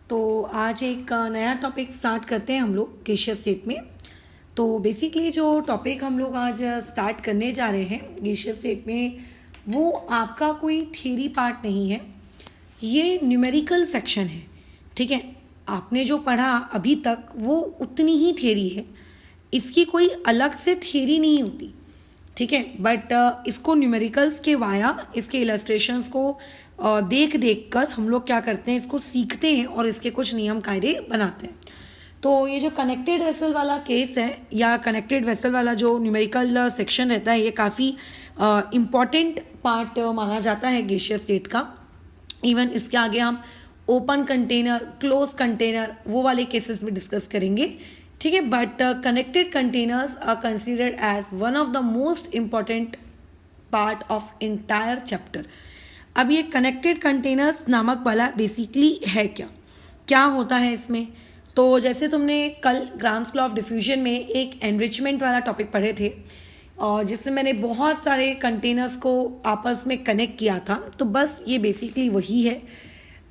तो आज एक नया टॉपिक स्टार्ट करते हैं हम लोग ग्लेशियर स्टेट में। तो बेसिकली जो टॉपिक हम लोग आज स्टार्ट करने जा रहे हैं ग्लेशियर स्टेट में, वो आपका कोई थियरी पार्ट नहीं है, ये न्यूमेरिकल सेक्शन है। ठीक है, आपने जो पढ़ा अभी तक वो उतनी ही थियरी है, इसकी कोई अलग से थियरी नहीं होती। ठीक है, बट इसको न्यूमेरिकल्स के वाया इसके इलस्ट्रेशंस को देख कर हम लोग क्या करते हैं, इसको सीखते हैं और इसके कुछ नियम कायदे बनाते हैं। तो ये जो कनेक्टेड वेसल वाला केस है या कनेक्टेड वेसल वाला जो न्यूमेरिकल सेक्शन रहता है, ये काफ़ी इम्पॉर्टेंट पार्ट माना जाता है ग्लेशियर स्टेट का। इवन इसके आगे हम ओपन कंटेनर, क्लोज कंटेनर, वो वाले केसेस भी डिस्कस करेंगे। ठीक है, but connected containers are considered as one of the most important part of entire chapter. अब ये कनेक्टेड कंटेनर्स नामक वाला बेसिकली है क्या, क्या होता है इसमें। तो जैसे तुमने कल ग्राम्स लॉ ऑफ डिफ्यूजन में एक एनरिचमेंट वाला टॉपिक पढ़े थे और जिसमें मैंने बहुत सारे कंटेनर्स को आपस में कनेक्ट किया था, तो बस ये बेसिकली वही है।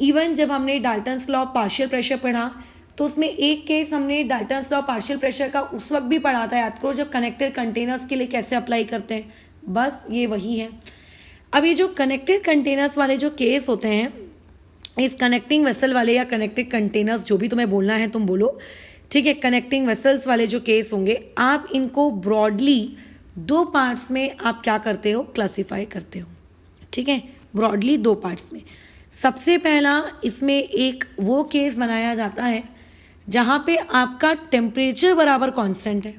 इवन जब हमने Dalton's law of partial pressure पढ़ा तो उसमें एक केस हमने Dalton's law of partial pressure का उस वक्त भी पढ़ा था, याद करो, जब कनेक्टेड कंटेनर्स के लिए कैसे अप्लाई करते हैं, बस ये वही है। अब ये जो कनेक्टेड कंटेनर्स वाले जो केस होते हैं, इस कनेक्टिंग वेसल वाले या कनेक्टेड कंटेनर्स, जो भी तुम्हें बोलना है तुम बोलो। ठीक है, कनेक्टिंग वेसल्स वाले जो केस होंगे, आप इनको ब्रॉडली दो पार्ट्स में आप क्या करते हो, क्लासीफाई करते हो। ठीक है, ब्रॉडली दो पार्ट्स में। सबसे पहला इसमें एक वो केस बनाया जाता है जहाँ पे आपका टेम्परेचर बराबर कांस्टेंट है।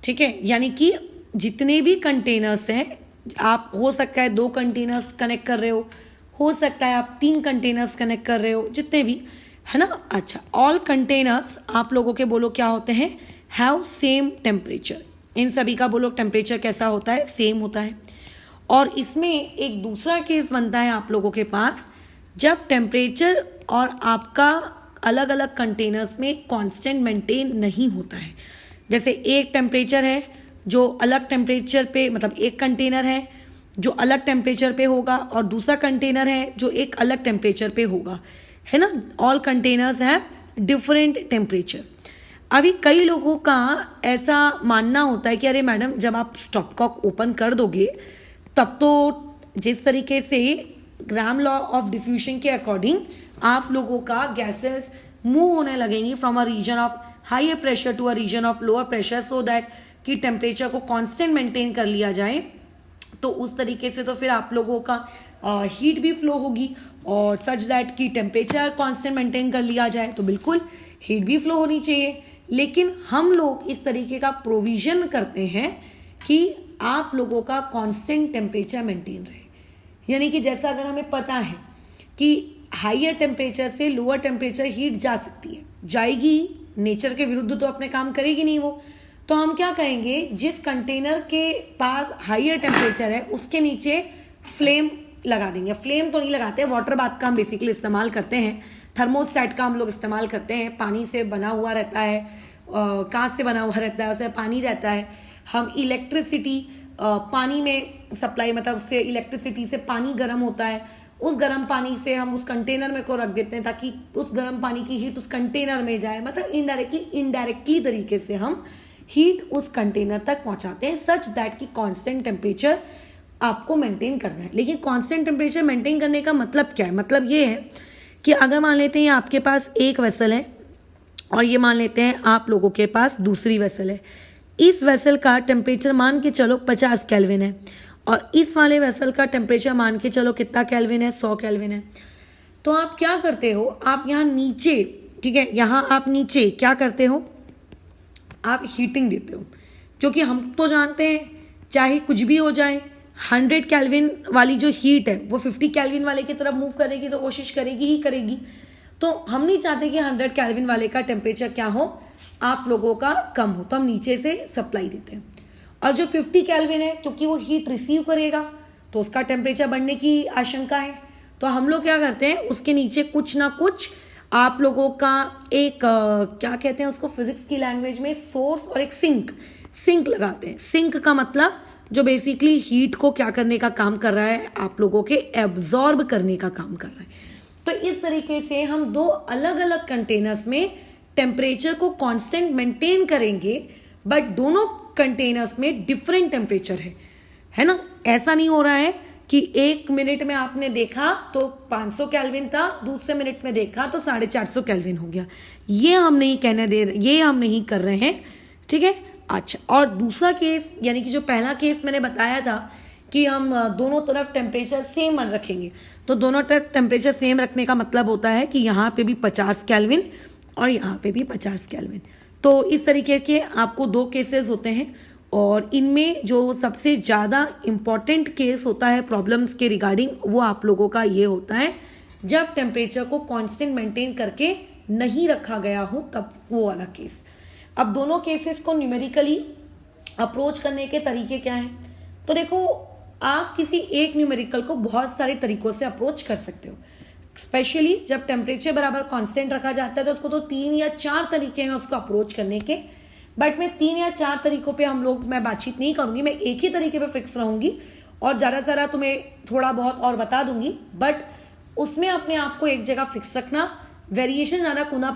ठीक है, यानी कि जितने भी कंटेनर्स हैं, आप हो सकता है 2 कंटेनर्स कनेक्ट कर रहे हो सकता है आप 3 कंटेनर्स कनेक्ट कर रहे हो, जितने भी है ना। अच्छा, ऑल कंटेनर्स आप लोगों के बोलो क्या होते हैं, हैव सेम टेम्परेचर। इन सभी का बोलो टेम्परेचर कैसा होता है, सेम होता है। और इसमें एक दूसरा केस बनता है आप लोगों के पास, जब टेम्परेचर और आपका अलग अलग कंटेनर्स में कांस्टेंट मेंटेन नहीं होता है। जैसे एक टेम्परेचर है जो अलग टेम्परेचर पे, मतलब एक कंटेनर है जो अलग टेम्परेचर पे होगा और दूसरा कंटेनर है जो एक अलग टेम्परेचर पे होगा, है ना। ऑल कंटेनर्स हैं डिफरेंट टेम्परेचर। अभी कई लोगों का ऐसा मानना होता है कि अरे मैडम, जब आप स्टॉपकॉक ओपन कर दोगे तब तो जिस तरीके से ग्राम लॉ ऑफ डिफ्यूजन के अकॉर्डिंग आप लोगों का गैसेस मूव होने लगेंगी from a region of higher pressure to a region of lower pressure, so that कि टेम्परेचर को कांस्टेंट मेंटेन कर लिया जाए। तो उस तरीके से तो फिर आप लोगों का हीट भी फ्लो होगी और सच दैट कि टेम्परेचर कांस्टेंट मेंटेन कर लिया जाए, तो बिल्कुल हीट भी फ्लो होनी चाहिए। लेकिन हम लोग इस तरीके का प्रोविजन करते हैं कि आप लोगों का कांस्टेंट टेम्परेचर मेंटेन रहे। यानी कि जैसा अगर हमें पता है कि हाइयर टेम्परेचर से लोअर टेम्परेचर हीट जा सकती है, जाएगी, नेचर के विरुद्ध तो अपने काम करेगी नहीं वो, तो हम क्या करेंगे, जिस कंटेनर के पास हाइयर टेम्परेचर है उसके नीचे फ्लेम लगा देंगे। फ्लेम तो नहीं लगाते, वाटर बाथ का हम बेसिकली इस्तेमाल करते हैं, थर्मोस्टेट का हम लोग इस्तेमाल करते हैं। पानी से बना हुआ रहता है, कांच से बना हुआ रहता है, उसमें पानी रहता है। हम इलेक्ट्रिसिटी पानी में सप्लाई, मतलब उससे इलेक्ट्रिसिटी से पानी गर्म होता है, उस गर्म पानी से हम उस कंटेनर में को रख देते हैं ताकि उस गर्म पानी की हीट उस कंटेनर में जाए। मतलब इनडायरेक्टली तरीके से हम हीट उस कंटेनर तक पहुंचाते हैं, सच दैट कि कांस्टेंट टेम्परेचर आपको मेंटेन करना है। लेकिन कांस्टेंट टेम्परेचर मेंटेन करने का मतलब क्या है, मतलब ये है कि अगर मान लेते हैं आपके पास एक वेसल है और ये मान लेते हैं आप लोगों के पास दूसरी वेसल है, इस वेसल का टेम्परेचर मान के चलो 50 केल्विन है और इस वाले वेसल का टेम्परेचर मान के चलो कितना केल्विन है, 100 केल्विन है। तो आप क्या करते हो, आप यहाँ नीचे, ठीक है, यहाँ आप नीचे क्या करते हो, आप हीटिंग देते हो। क्योंकि हम तो जानते हैं चाहे कुछ भी हो जाए, 100 केल्विन वाली जो हीट है वो 50 केल्विन वाले की तरफ मूव करेगी, तो कोशिश करेगी ही करेगी। तो हम नहीं चाहते कि 100 केल्विन वाले का टेम्परेचर क्या हो, आप लोगों का कम हो, तो हम नीचे से सप्लाई देते हैं। और जो 50 केल्विन है, क्योंकि वो हीट रिसीव करेगा तो उसका टेम्परेचर बढ़ने की आशंका है, तो हम लोग क्या करते हैं, उसके नीचे कुछ ना कुछ आप लोगों का एक क्या कहते हैं उसको फिजिक्स की लैंग्वेज में, सोर्स और एक सिंक लगाते हैं। सिंक का मतलब जो बेसिकली हीट को क्या करने का काम कर रहा है, आप लोगों के एब्जॉर्ब करने का काम कर रहा है। तो इस तरीके से हम दो अलग अलग कंटेनर्स में टेम्परेचर को कांस्टेंट मेंटेन करेंगे, बट दोनों कंटेनर्स में डिफरेंट टेम्परेचर है ना। ऐसा नहीं हो रहा है कि 1 मिनट में आपने देखा तो 500 केल्विन था, दूसरे मिनट में देखा तो 450 केल्विन हो गया। ये हम नहीं कहने दे रहे, ये हम नहीं कर रहे हैं, ठीक है। अच्छा, और दूसरा केस यानी कि जो पहला केस मैंने बताया था कि हम दोनों तरफ टेम्परेचर सेम रखेंगे, तो दोनों तरफ टेम्परेचर सेम रखने का मतलब होता है कि यहाँ पे भी 50 केल्विन और यहाँ पे भी 50 केल्विन। तो इस तरीके के आपको 2 केसेस होते हैं, और इनमें जो सबसे ज़्यादा इम्पॉर्टेंट केस होता है प्रॉब्लम्स के रिगार्डिंग, वो आप लोगों का ये होता है जब टेम्परेचर को कांस्टेंट मेंटेन करके नहीं रखा गया हो, तब वो वाला केस। अब दोनों केसेस को न्यूमेरिकली अप्रोच करने के तरीके क्या हैं? तो देखो, आप किसी एक न्यूमेरिकल को बहुत सारे तरीकों से अप्रोच कर सकते हो। स्पेशली जब टेम्परेचर बराबर कांस्टेंट रखा जाता है तो उसको तो 3 या 4 तरीके हैं उसको अप्रोच करने के, बट मैं 3 या 4 तरीकों पे मैं बातचीत नहीं करूंगी, मैं एक ही तरीके पे फिक्स रहूंगी और ज़्यादा सारा तुम्हें थोड़ा बहुत और बता दूंगी, बट उसमें अपने आप को एक जगह फिक्स रखना, वेरिएशन ज़्यादा कूदा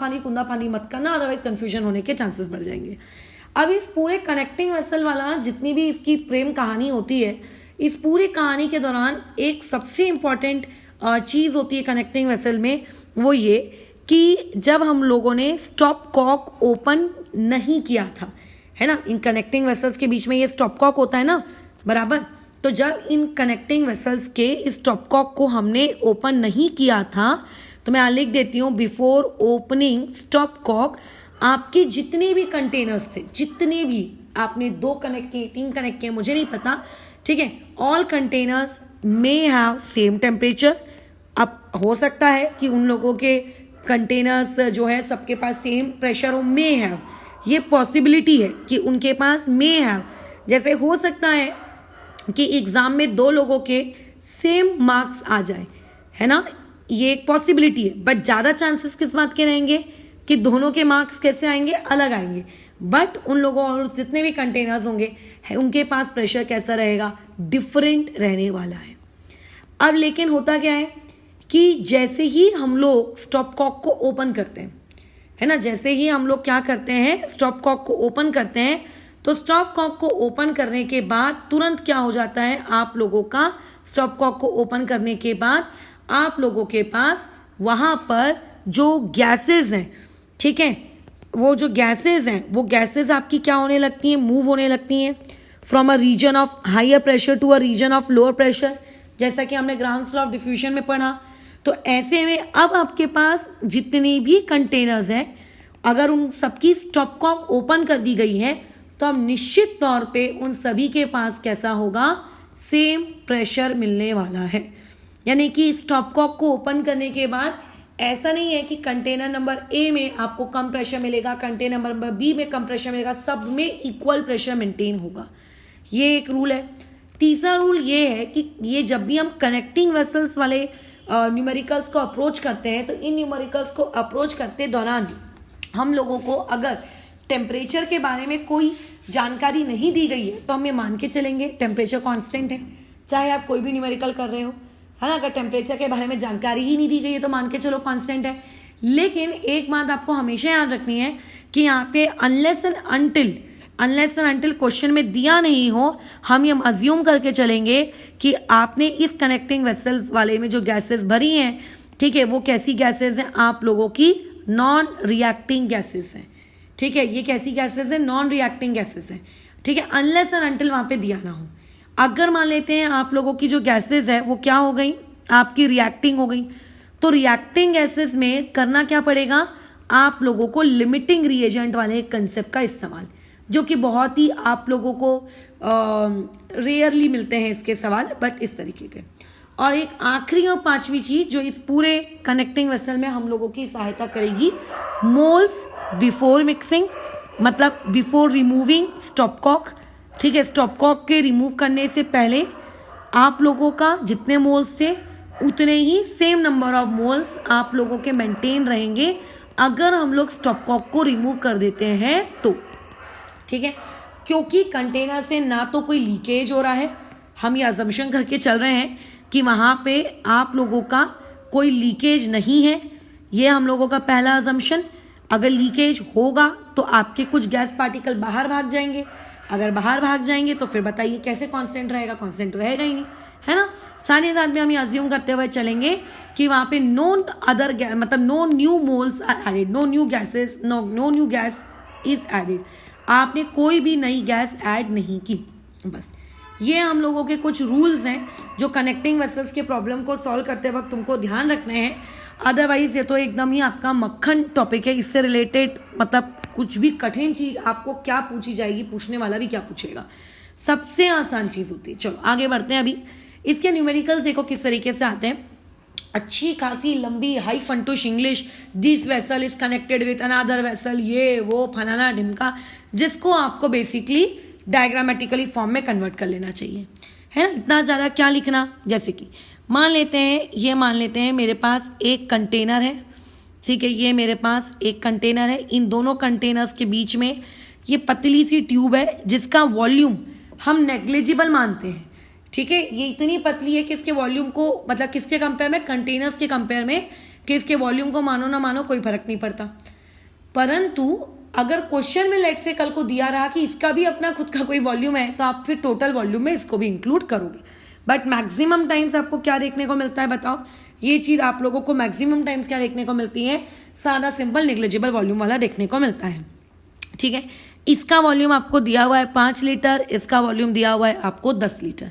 पानी मत करना, अदरवाइज कंफ्यूजन होने के चांसेस बढ़ जाएंगे। अब इस पूरे कनेक्टिंग वेसल वाला जितनी भी इसकी प्रेम कहानी होती है, इस पूरी कहानी के दौरान एक सबसे इम्पॉर्टेंट चीज़ होती है कनेक्टिंग वेसल में, वो ये कि जब हम लोगों ने स्टॉप कॉक ओपन नहीं किया था, है ना, इन कनेक्टिंग वेसल्स के बीच में ये स्टॉप कॉक होता है ना, बराबर। तो जब इन कनेक्टिंग वेसल्स के इस स्टॉप कॉक को हमने ओपन नहीं किया था, तो मैं लिख देती हूँ, बिफोर ओपनिंग स्टॉप कॉक, आपके जितने भी कंटेनर्स थे, जितने भी आपने 2 कनेक्ट किए, 3 कनेक्ट किए, मुझे नहीं पता, ठीक है, all containers may have same temperature. अब हो सकता है कि उन लोगों के कंटेनर्स जो है सबके पास सेम प्रेशर हो, मे हैव, ये पॉसिबिलिटी है कि उनके पास मे हैव। जैसे हो सकता है कि एग्जाम में 2 लोगों के सेम मार्क्स आ जाए, है ना, ये एक पॉसिबिलिटी है, बट ज़्यादा चांसेस किस बात के रहेंगे कि दोनों के मार्क्स कैसे आएंगे, अलग आएंगे, बट उन लोगों और जितने भी कंटेनर्स होंगे उनके पास प्रेशर कैसा रहेगा, डिफरेंट रहने वाला है। अब लेकिन होता क्या है कि जैसे ही हम लोग स्टॉप कॉक को ओपन करते हैं, है ना, जैसे ही हम लोग क्या करते हैं, स्टॉप कॉक को ओपन करते हैं, तो स्टॉप कॉक को ओपन करने के बाद तुरंत क्या हो जाता है, आप लोगों का स्टॉप कॉक को ओपन करने के बाद आप लोगों के पास वहां पर जो गैसेस हैं, ठीक है, वो जो गैसेस हैं, वो गैसेस आपकी क्या होने लगती हैं, मूव होने लगती हैं from a region of higher pressure to a region of lower pressure, जैसा कि हमने ग्राउंड्स लॉ ऑफ डिफ्यूजन में पढ़ा। तो ऐसे में अब आपके पास जितने भी कंटेनर्स हैं, अगर उन सबकी स्टॉप कॉक ओपन कर दी गई है, तो अब निश्चित तौर पे उन सभी के पास कैसा होगा, सेम प्रेशर मिलने वाला है। यानी कि स्टॉप कॉक को ओपन करने के बाद ऐसा नहीं है कि कंटेनर नंबर ए में आपको कम प्रेशर मिलेगा, कंटेनर नंबर बी में कम प्रेशर मिलेगा, सब में इक्वल प्रेशर मेंटेन होगा। ये एक रूल है। तीसरा रूल ये है कि ये जब भी हम कनेक्टिंग वेसल्स वाले न्यूमेरिकल्स को अप्रोच करते हैं, तो इन न्यूमेरिकल्स को अप्रोच करते दौरान हम लोगों को अगर टेम्परेचर के बारे में कोई जानकारी नहीं दी गई है, तो हम ये मान के चलेंगे टेम्परेचर कांस्टेंट है, चाहे आप कोई भी न्यूमेरिकल कर रहे हो, है ना। अगर टेम्परेचर के बारे में जानकारी ही नहीं दी गई है तो मान के चलो कांस्टेंट है। लेकिन एक बात आपको हमेशा याद रखनी है कि यहाँ पे अनलेस एंड अनटिल क्वेश्चन में दिया नहीं हो, हम ये अज्यूम करके चलेंगे कि आपने इस कनेक्टिंग वेसल्स वाले में जो गैसेस भरी हैं, ठीक है, वो कैसी गैसेस हैं, आप लोगों की नॉन रिएक्टिंग गैसेस हैं, ठीक है। ये कैसी गैसेस हैं, नॉन रिएक्टिंग गैसेस हैं, ठीक है, अनलेस एंड अनटिल वहां पे दिया ना हो। अगर मान लेते हैं आप लोगों की जो गैसेस है वो क्या हो गई, आपकी रिएक्टिंग हो गई, तो रिएक्टिंग गैसेस में करना क्या पड़ेगा, आप लोगों को लिमिटिंग रिएजेंट वाले कंसेप्ट का इस्तेमाल, जो कि बहुत ही आप लोगों को रेयरली मिलते हैं इसके सवाल, बट इस तरीके के। और एक आखिरी और 5वीं चीज जो इस पूरे कनेक्टिंग वेसल में हम लोगों की सहायता करेगी, मोल्स बिफोर मिक्सिंग, मतलब बिफोर रिमूविंग स्टॉप कॉक, ठीक है। स्टॉप कॉक के रिमूव करने से पहले आप लोगों का जितने मोल्स थे उतने ही सेम नंबर ऑफ मोल्स आप लोगों के मेंटेन रहेंगे अगर हम लोग स्टॉप कॉक को रिमूव कर देते हैं तो, ठीक है। क्योंकि कंटेनर से ना तो कोई लीकेज हो रहा है, हम ये अजम्पशन करके चल रहे हैं कि वहाँ पे आप लोगों का कोई लीकेज नहीं है, ये हम लोगों का पहला अजम्पशन। अगर लीकेज होगा तो आपके कुछ गैस पार्टिकल बाहर भाग जाएंगे, अगर बाहर भाग जाएंगे तो फिर बताइए कैसे कांस्टेंट रहेगा, कांस्टेंट रहेगा ही नहीं, है ना। साथ ही साथ में हम ये अज्यूम करते हुए चलेंगे कि वहाँ पे no new moles are added, no new gas is added, आपने कोई भी नई गैस ऐड नहीं की। बस ये हम लोगों के कुछ रूल्स हैं जो कनेक्टिंग वेसल्स के प्रॉब्लम को सॉल्व करते वक्त तुमको ध्यान रखने हैं। अदरवाइज ये तो एकदम ही आपका मक्खन टॉपिक है, इससे रिलेटेड मतलब कुछ भी कठिन चीज आपको क्या पूछी जाएगी, पूछने वाला भी क्या पूछेगा, सबसे आसान चीज होती है। चलो आगे बढ़ते हैं। अभी इसके न्यूमेरिकल्स देखो किस तरीके से आते हैं। अच्छी खासी लंबी high Funtoosh English, this vessel is connected with another vessel, ये वो फलाना ढिमका, जिसको आपको बेसिकली डायग्रामेटिकली फॉर्म में कन्वर्ट कर लेना चाहिए, है ना। इतना ज़्यादा क्या लिखना, जैसे कि मान लेते हैं मेरे पास एक कंटेनर है, ठीक है, ये मेरे पास एक कंटेनर है, इन दोनों कंटेनर्स के बीच में ये पतली सी ट्यूब है जिसका वॉल्यूम हम नेग्लिजिबल मानते हैं, ठीक है। ये इतनी पतली है कि इसके वॉल्यूम को मतलब किसके कंपेयर में, कंटेनर्स के कंपेयर में, कि इसके वॉल्यूम को मानो ना मानो कोई फर्क नहीं पड़ता। परंतु अगर क्वेश्चन में लेट से कल को दिया रहा कि इसका भी अपना खुद का कोई वॉल्यूम है तो आप फिर टोटल वॉल्यूम में इसको भी इंक्लूड करोगे। बट मैक्सिमम टाइम्स आपको क्या देखने को मिलता है बताओ, ये चीज़ आप लोगों को मैक्सिमम टाइम्स क्या देखने को मिलती है, सादा सिंपल नेग्लिजिबल वॉल्यूम वाला देखने को मिलता है, ठीक है। इसका वॉल्यूम आपको दिया हुआ है 5 लीटर, इसका वॉल्यूम दिया हुआ है आपको 10 लीटर,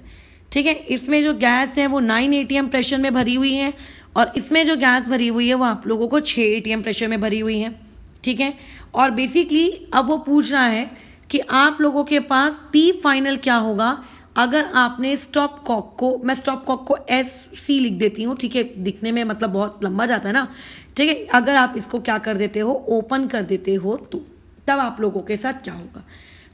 ठीक है। इसमें जो गैस है वो 9 ATM प्रेशर में भरी हुई है और इसमें जो गैस भरी हुई है वो आप लोगों को 6 ATM प्रेशर में भरी हुई है, ठीक है। और बेसिकली अब वो पूछ रहा है कि आप लोगों के पास पी फाइनल क्या होगा अगर आपने स्टॉप कॉक को, मैं स्टॉप कॉक को SC लिख देती हूँ, ठीक है, दिखने में मतलब बहुत लंबा जाता है ना, ठीक है। अगर आप इसको क्या कर देते हो, ओपन कर देते हो, तो तब आप लोगों के साथ क्या होगा।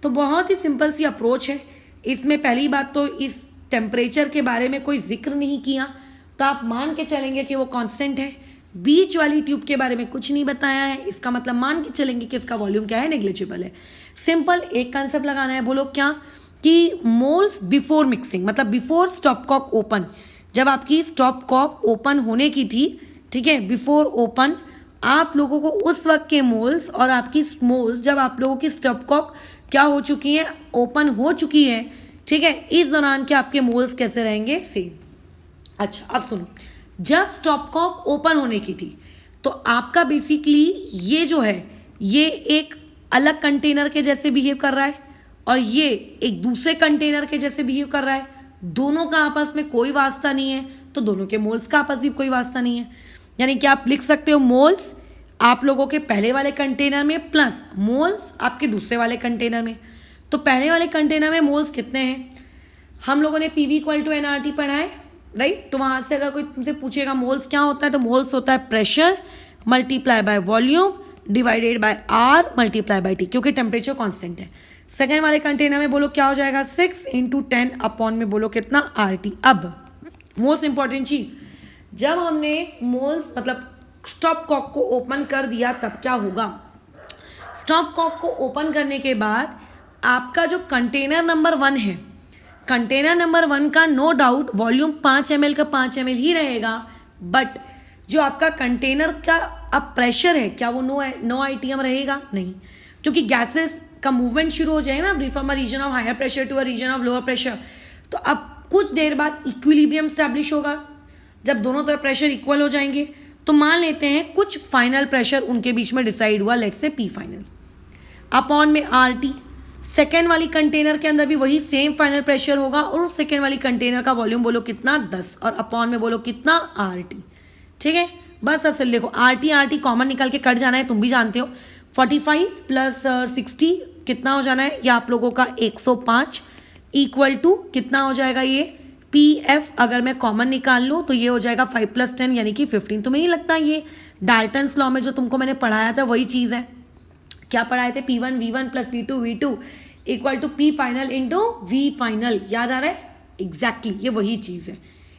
तो बहुत ही सिंपल सी अप्रोच है। इसमें पहली बात तो इस टेम्परेचर के बारे में कोई जिक्र नहीं किया, तो आप मान के चलेंगे कि वो कांस्टेंट है। बीच वाली ट्यूब के बारे में कुछ नहीं बताया है, इसका मतलब मान के चलेंगे कि इसका वॉल्यूम क्या है, नेग्लिजिबल है। सिंपल एक कंसेप्ट लगाना है, बोलो क्या, कि मोल्स बिफोर मिक्सिंग, मतलब बिफोर स्टॉप कॉक ओपन, जब आपकी स्टॉप कॉक ओपन होने की थी, ठीक है, बिफोर ओपन, आप लोगों को उस वक्त के मोल्स और आपकी मोल्स जब आप लोगों की स्टॉप कॉक क्या हो चुकी है, ओपन हो चुकी है, ठीक है, इस दौरान के आपके मोल्स कैसे रहेंगे, सेम। अच्छा अब सुनो, जब स्टॉप कॉक ओपन होने की थी तो आपका बेसिकली ये जो है ये एक अलग कंटेनर के जैसे बिहेव कर रहा है और ये एक दूसरे कंटेनर के जैसे बिहेव कर रहा है, दोनों का आपस में कोई वास्ता नहीं है, तो दोनों के मोल्स का आपस में कोई वास्ता नहीं है। यानी कि आप लिख सकते हो मोल्स आप लोगों के पहले वाले कंटेनर में प्लस मोल्स आपके दूसरे वाले कंटेनर में। तो पहले वाले कंटेनर में मोल्स कितने हैं, हम लोगों ने PV = nRT पढ़ा है, राइट। तो वहां से अगर कोई तुमसे पूछेगा मोल्स क्या होता है, तो मोल्स होता है pressure multiply by volume divided by R multiply by T, क्योंकि टेम्परेचर कांस्टेंट है। सेकेंड वाले कंटेनर में बोलो क्या हो जाएगा, 6 × 10 अपॉन में बोलो कितना, RT। अब मोस्ट इंपॉर्टेंट चीज, जब हमने मोल्स मतलब स्टॉप कॉक को ओपन कर दिया तब क्या होगा, स्टॉप कॉक को ओपन करने के बाद आपका जो कंटेनर नंबर 1 है, कंटेनर नंबर 1 का नो डाउट वॉल्यूम 5 ml का 5 ml ही रहेगा, बट जो आपका कंटेनर का अब प्रेशर है क्या वो नो ITM रहेगा, नहीं, क्योंकि गैसेस का मूवमेंट शुरू हो जाएगा ना from a region of higher pressure to a region of lower pressure. तो अब कुछ देर बाद इक्विलिब्रियम स्टैब्लिश होगा, जब दोनों तरफ प्रेशर इक्वल हो जाएंगे तो मान लेते हैं कुछ फाइनल प्रेशर उनके बीच में डिसाइड हुआ, let's say P final upon में RT। सेकेंड वाली कंटेनर के अंदर भी वही सेम फाइनल प्रेशर होगा और उस सेकेंड वाली कंटेनर का वॉल्यूम बोलो कितना, 10, और अपॉन में बोलो कितना, RT, ठीक है। बस अब सिर्फ देखो RT कॉमन निकाल के कट जाना है, तुम भी जानते हो, 45 + 60 कितना हो जाना है, ये आप लोगों का 105 इक्वल टू कितना हो जाएगा, ये PF अगर मैं कॉमन निकाल लूँ तो ये हो जाएगा 5 + 10 यानी कि 15। तुम्हें नहीं लगता ये डाल्टन्स लॉ में जो तुमको मैंने पढ़ाया था वही चीज़ है, क्या पढ़ाए थे, P1 V1 + P2 V2 equal to P final into V final, याद आ रहा है, एग्जैक्टली ये वही चीज़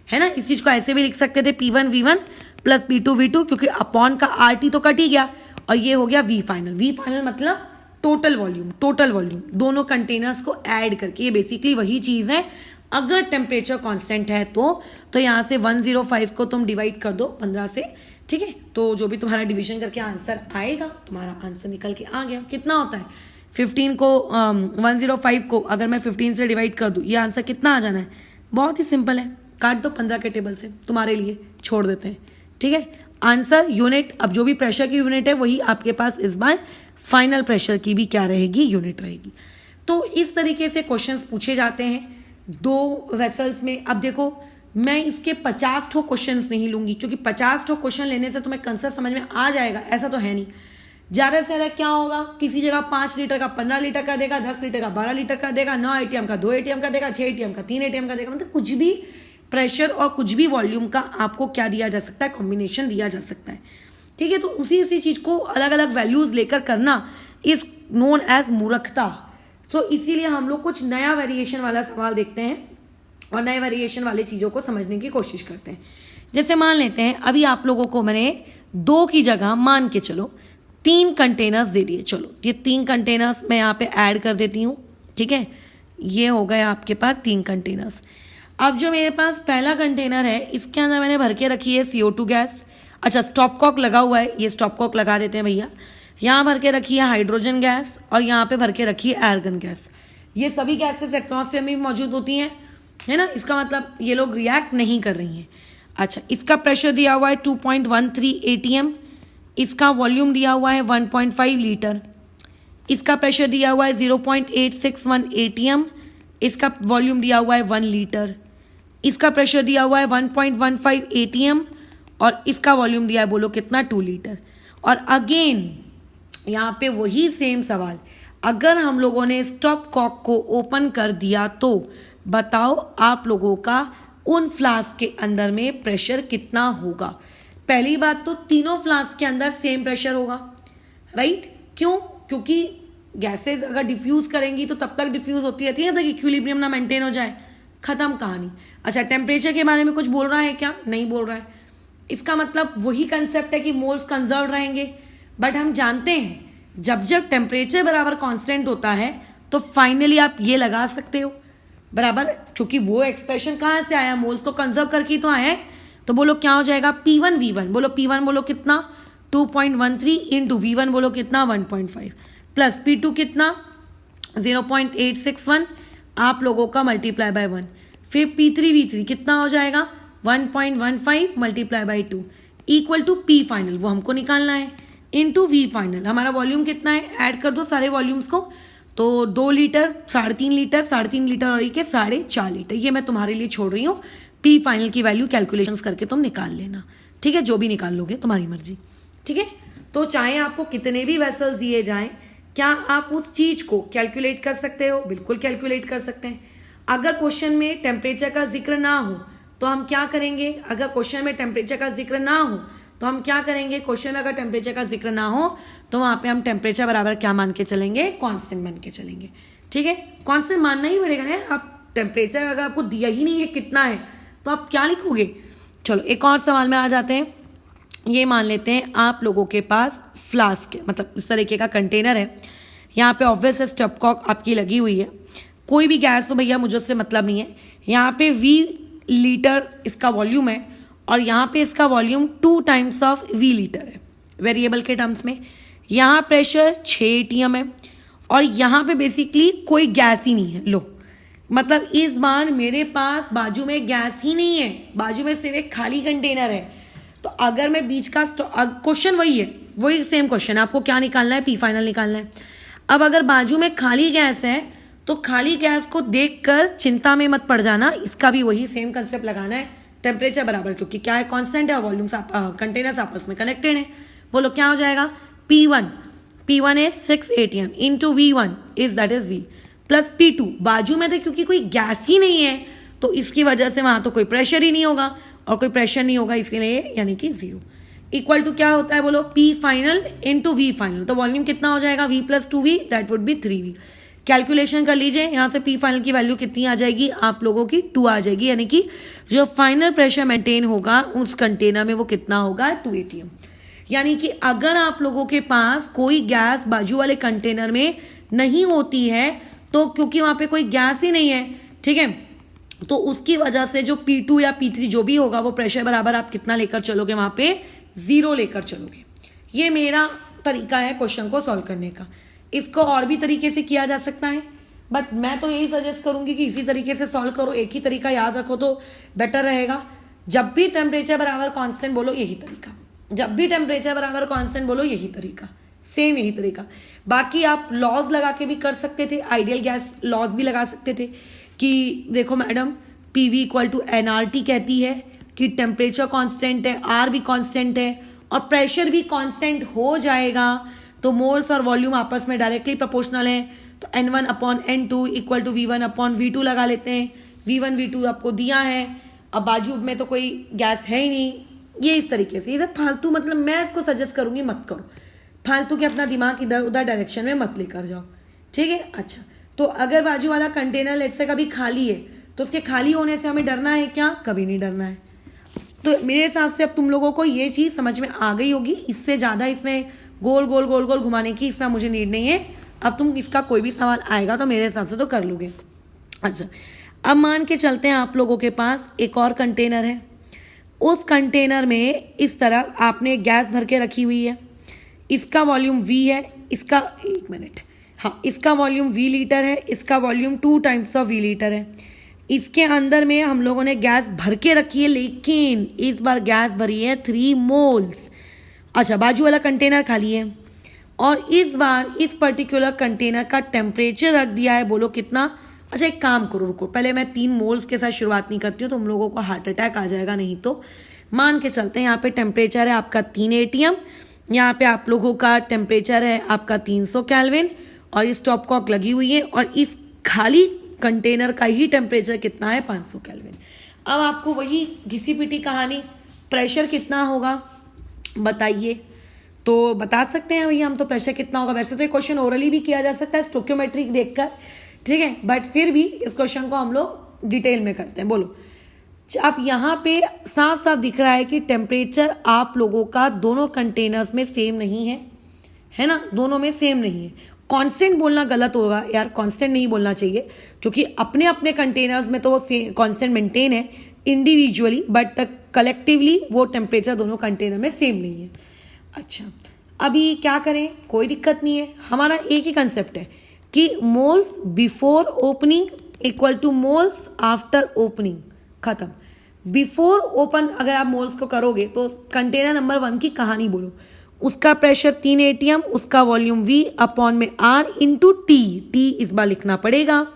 है ना। इस चीज़ को ऐसे भी लिख सकते थे P1 V1 + P2 V2, क्योंकि अपॉन का RT तो कट ही गया और ये हो गया V फाइनल। V फाइनल मतलब टोटल वॉल्यूम दोनों कंटेनर्स को ऐड करके, ये बेसिकली वही चीज़ है अगर टेम्परेचर कांस्टेंट है तो यहाँ से 105 को तुम डिवाइड कर दो 15 से, ठीक है। तो जो भी तुम्हारा डिवीजन करके आंसर आएगा, तुम्हारा आंसर निकल के आ गया। कितना होता है 15 को 105 को अगर मैं 15 से डिवाइड कर दूँ, ये आंसर कितना आ जाना है? बहुत ही सिंपल है, काट दो 15 के टेबल से, तुम्हारे लिए छोड़ देते हैं, ठीक है। आंसर यूनिट, अब जो भी प्रेशर की यूनिट है वही आपके पास इस बार फाइनल प्रेशर की भी क्या रहेगी? यूनिट रहेगी। तो इस तरीके से क्वेश्चंस पूछे जाते हैं 2 वेसल्स में। अब देखो मैं इसके 50 ठो क्वेश्चंस नहीं लूंगी, क्योंकि 50 ठो क्वेश्चन लेने से तुम्हें कंसेप्ट समझ में आ जाएगा, ऐसा तो है नहीं। ज़्यादा से ज़्यादा क्या होगा, किसी जगह 5 लीटर का 15 लीटर का देगा, 10 लीटर का 12 लीटर का देगा, 9 ATM का 2 ATM का देगा, 6 ATM का 3 ATM का देगा। मतलब कुछ भी प्रेशर और कुछ भी वॉल्यूम का आपको क्या दिया जा सकता है? कॉम्बिनेशन दिया जा सकता है, ठीक है। तो उसी चीज़ को अलग अलग वैल्यूज लेकर करना इज नोन एज मूर्खता। सो इसीलिए हम लोग कुछ नया वेरिएशन वाला सवाल देखते हैं और नए वेरिएशन वाले चीज़ों को समझने की कोशिश करते हैं। जैसे मान लेते हैं अभी आप लोगों को मैंने 2 की जगह मान के चलो 3 कंटेनर्स दे दिए। चलो ये 3 कंटेनर्स मैं यहाँ पे ऐड कर देती हूँ, ठीक है। ये हो गए आपके पास 3 कंटेनर्स। अब जो मेरे पास पहला कंटेनर है इसके अंदर मैंने भर के रखी है CO2 गैस। अच्छा, स्टॉप कॉक लगा हुआ है, ये स्टॉप कॉक लगा देते हैं भैया। यहाँ भर के रखी है हाइड्रोजन गैस और यहाँ पे भर के रखी है एयरगन गैस। ये सभी गैसेस एटमॉस्फेयर में भी मौजूद होती हैं, है ना। इसका मतलब ये लोग रिएक्ट नहीं कर रही हैं। अच्छा, इसका प्रेशर दिया हुआ है 2.13 ATM, इसका वॉल्यूम दिया हुआ है 1.5 लीटर, इसका प्रेशर दिया हुआ है 0.861 ATM, इसका वॉल्यूम दिया हुआ है 1 लीटर, इसका प्रेशर दिया हुआ है 1.15 ATM और इसका वॉल्यूम दिया है बोलो कितना? 2 लीटर। और अगेन यहाँ पे वही सेम सवाल, अगर हम लोगों ने स्टॉप कॉक को ओपन कर दिया तो बताओ आप लोगों का उन फ्लास्क के अंदर में प्रेशर कितना होगा? पहली बात तो तीनों फ्लास्क के अंदर सेम प्रेशर होगा, राइट। क्यों? क्योंकि गैसेस अगर डिफ्यूज करेंगी तो तब तक डिफ्यूज होती रहती है तब तक इक्विलिब्रियम ना मेंटेन हो जाए, खत्म कहानी। अच्छा, टेम्परेचर के बारे में कुछ बोल रहा है क्या? नहीं बोल रहा है। इसका मतलब वही कंसेप्ट है कि मोल्स कंजर्व रहेंगे। बट हम जानते हैं जब जब टेम्परेचर बराबर कांस्टेंट होता है तो फाइनली आप ये लगा सकते हो बराबर, क्योंकि वो एक्सप्रेशन कहाँ से आया? मोल्स को कंजर्व करके तो आया है। तो बोलो क्या हो जाएगा? P1V1 बोलो, P1 बोलो कितना? 2.13 इंटू V1 बोलो कितना? 1.5 प्लस P2 कितना? 0.861 आप लोगों का मल्टीप्लाई बाय 1, फिर P3V3 कितना हो जाएगा? 1.15 multiply by 2 equal to P final, वो हमको निकालना है, इंटू V फाइनल। हमारा वॉल्यूम कितना है? ऐड कर दो सारे वॉल्यूम्स को, तो 2 लीटर, 3.5 लीटर, 3.5 लीटर और ये 4.5 लीटर। ये मैं तुम्हारे लिए छोड़ रही हूँ, P फाइनल की वैल्यू कैलकुलेशंस करके तुम निकाल लेना, ठीक है। जो भी निकाल लोगे तुम्हारी मर्जी, ठीक है। तो चाहे आपको कितने भी वेसल्स दिए जाएं, क्या आप उस चीज को कैलकुलेट कर सकते हो? बिल्कुल कैलकुलेट कर सकते हैं। अगर क्वेश्चन में टेम्परेचर का जिक्र ना हो तो हम क्या करेंगे? अगर क्वेश्चन में टेम्परेचर का जिक्र ना हो तो हम क्या करेंगे? क्वेश्चन में अगर टेम्परेचर का जिक्र ना हो तो वहां पे हम टेम्परेचर बराबर क्या मान के चलेंगे? कांस्टेंट मान के चलेंगे, ठीक है। कांस्टेंट मानना ही पड़ेगा ना। आप टेम्परेचर अगर आपको दिया ही नहीं है कितना है तो आप क्या लिखोगे? चलो एक और सवाल में आ जाते हैं। ये मान लेते हैं आप लोगों के पास फ्लास्क है, मतलब इस तरीके का कंटेनर है। यहाँ पे ऑब्वियस स्टॉप कॉक आपकी लगी हुई है। कोई भी गैस हो भैया, मुझे उससे मतलब नहीं है। यहाँ पे V लीटर इसका वॉल्यूम है और यहाँ पे इसका volume 2 times of V litre है वेरिएबल के टर्म्स में। यहाँ प्रेशर 6 ATM है और यहाँ पे बेसिकली कोई गैस ही नहीं है। लो, मतलब इस बार मेरे पास बाजू में गैस ही नहीं है, बाजू में सिर्फ एक खाली कंटेनर है। तो अगर मैं बीच का क्वेश्चन वही है, वही सेम क्वेश्चन है, आपको क्या निकालना है? P फाइनल निकालना है। अब अगर बाजू में खाली गैस है तो खाली गैस को देखकर चिंता में मत पड़ जाना, इसका भी वही सेम कंसेप्ट लगाना है, टेम्परेचर बराबर, क्योंकि क्या है? कांस्टेंट है, वॉल्यूम कंटेनर्स आपस में कनेक्टेड है। बोलो क्या हो जाएगा? P1 is 6 ATM into V1 is that is V plus P2। बाजू में तो क्योंकि कोई गैस ही नहीं है तो इसकी वजह से वहां तो कोई प्रेशर ही नहीं होगा और कोई प्रेशर नहीं होगा इसलिए यानी कि 0 इक्वल टू क्या होता है? बोलो P final into V final. तो वॉल्यूम कितना हो जाएगा? V plus 2V that would be 3V। Calculation कर लीजिए, यहाँ से P फाइनल की वैल्यू कितनी आ जाएगी? आप लोगों की 2 आ जाएगी, यानी कि जो फाइनल प्रेशर मेंटेन होगा उस कंटेनर में वो कितना होगा? 2 ATM। यानी कि अगर आप लोगों के पास कोई गैस बाजू वाले कंटेनर में नहीं होती है तो क्योंकि वहां पे कोई गैस ही नहीं है, ठीक है, तो उसकी वजह से जो P2 या P3 जो भी होगा वो प्रेशर बराबर आप कितना लेकर चलोगे, वहां पे 0 लेकर चलोगे। ये मेरा तरीका है क्वेश्चन को सॉल्व करने का। इसको और भी तरीके से किया जा सकता है, बट मैं तो यही सजेस्ट करूंगी कि इसी तरीके से सॉल्व करो। एक ही तरीका याद रखो तो बेटर रहेगा। जब भी टेम्परेचर बराबर कांस्टेंट बोलो यही तरीका, जब भी टेम्परेचर बराबर कांस्टेंट बोलो यही तरीका, सेम यही तरीका। बाकी आप लॉज लगा के भी कर सकते थे, आइडियल गैस लॉज भी लगा सकते थे कि देखो madam PV equal to NRT कहती है कि टेम्परेचर कांस्टेंट है, R भी कांस्टेंट है और प्रेशर भी कांस्टेंट हो जाएगा, तो मोल्स और वॉल्यूम आपस में डायरेक्टली प्रोपोर्शनल है, तो N1 upon N2 equal to V1 upon V2 लगा लेते हैं। V1 V2 आपको दिया है, अब बाजू में तो कोई गैस है ही नहीं। ये इस तरीके से, इधर फालतू मतलब मैं इसको सजेस्ट करूंगी मत करो, फालतू के अपना दिमाग इधर उधर डायरेक्शन में मत लेकर जाओ, ठीक है। अच्छा, तो अगर बाजू वाला कंटेनर लेट से कभी खाली है तो उसके खाली होने से हमें डरना है क्या? कभी नहीं डरना है। तो मेरे हिसाब से अब तुम लोगों को ये चीज समझ में आ गई होगी। इससे ज्यादा इसमें गोल गोल गोल गोल घुमाने की इसमें मुझे नीड नहीं है। अब तुम इसका कोई भी सवाल आएगा तो मेरे हिसाब से तो कर लोगे। अच्छा, अब मान के चलते हैं आप लोगों के पास एक और कंटेनर है। उस कंटेनर में इस तरह आपने गैस भर के रखी हुई है, इसका वॉल्यूम V है, इसका एक मिनट, हाँ, इसका वॉल्यूम V लीटर है, इसका volume 2 times of V litre है। इसके अंदर में हम लोगों ने गैस भर के रखी है, लेकिन इस बार गैस भरी है 3 मोल्स। अच्छा, बाजू वाला कंटेनर खाली है और इस बार इस पर्टिकुलर कंटेनर का टेम्परेचर रख दिया है, बोलो कितना? अच्छा, एक काम करो, रुको, पहले मैं 3 मोल्स के साथ शुरुआत नहीं करती हूँ, तुम लोगों को हार्ट अटैक आ जाएगा नहीं तो। मान के चलते हैं यहाँ पे टेम्परेचर है आपका 3 ATM, यहाँ पे आप लोगों का टेम्परेचर है आपका 300 केल्विन और इस टॉप कॉक लगी हुई है और इस खाली कंटेनर का ही टेम्परेचर कितना है? 500 केल्विन। अब आपको वही घिसी पिटी कहानी, प्रेशर कितना होगा बताइए। तो बता सकते हैं भैया हम तो प्रेशर कितना होगा। वैसे तो ये क्वेश्चन ओरली भी किया जा सकता है स्टोक्योमेट्रिक देखकर, ठीक है, बट फिर भी इस क्वेश्चन को हम लोग डिटेल में करते हैं। बोलो, अब यहाँ पे साफ साफ दिख रहा है कि टेम्परेचर आप लोगों का दोनों कंटेनर्स में सेम नहीं है ना, दोनों में सेम नहीं है। कांस्टेंट बोलना गलत होगा यार, कांस्टेंट नहीं बोलना चाहिए, क्योंकि अपने अपने कंटेनर्स में तो कांस्टेंट मेंटेन है इंडिविजुअली, बट कलेक्टिवली वो टेम्परेचर दोनों कंटेनर में सेम नहीं है। अच्छा, अभी क्या करें? कोई दिक्कत नहीं है, हमारा एक ही कंसेप्ट है कि moles before opening equal two moles after opening, खत्म। बिफोर ओपन अगर आप मोल्स को करोगे तो कंटेनर नंबर 1 की कहानी बोलो, उसका प्रेशर 3 ATM, उसका वॉल्यूम V अपॉन में R इंटू टी इस बार लिखना पड़ेगा।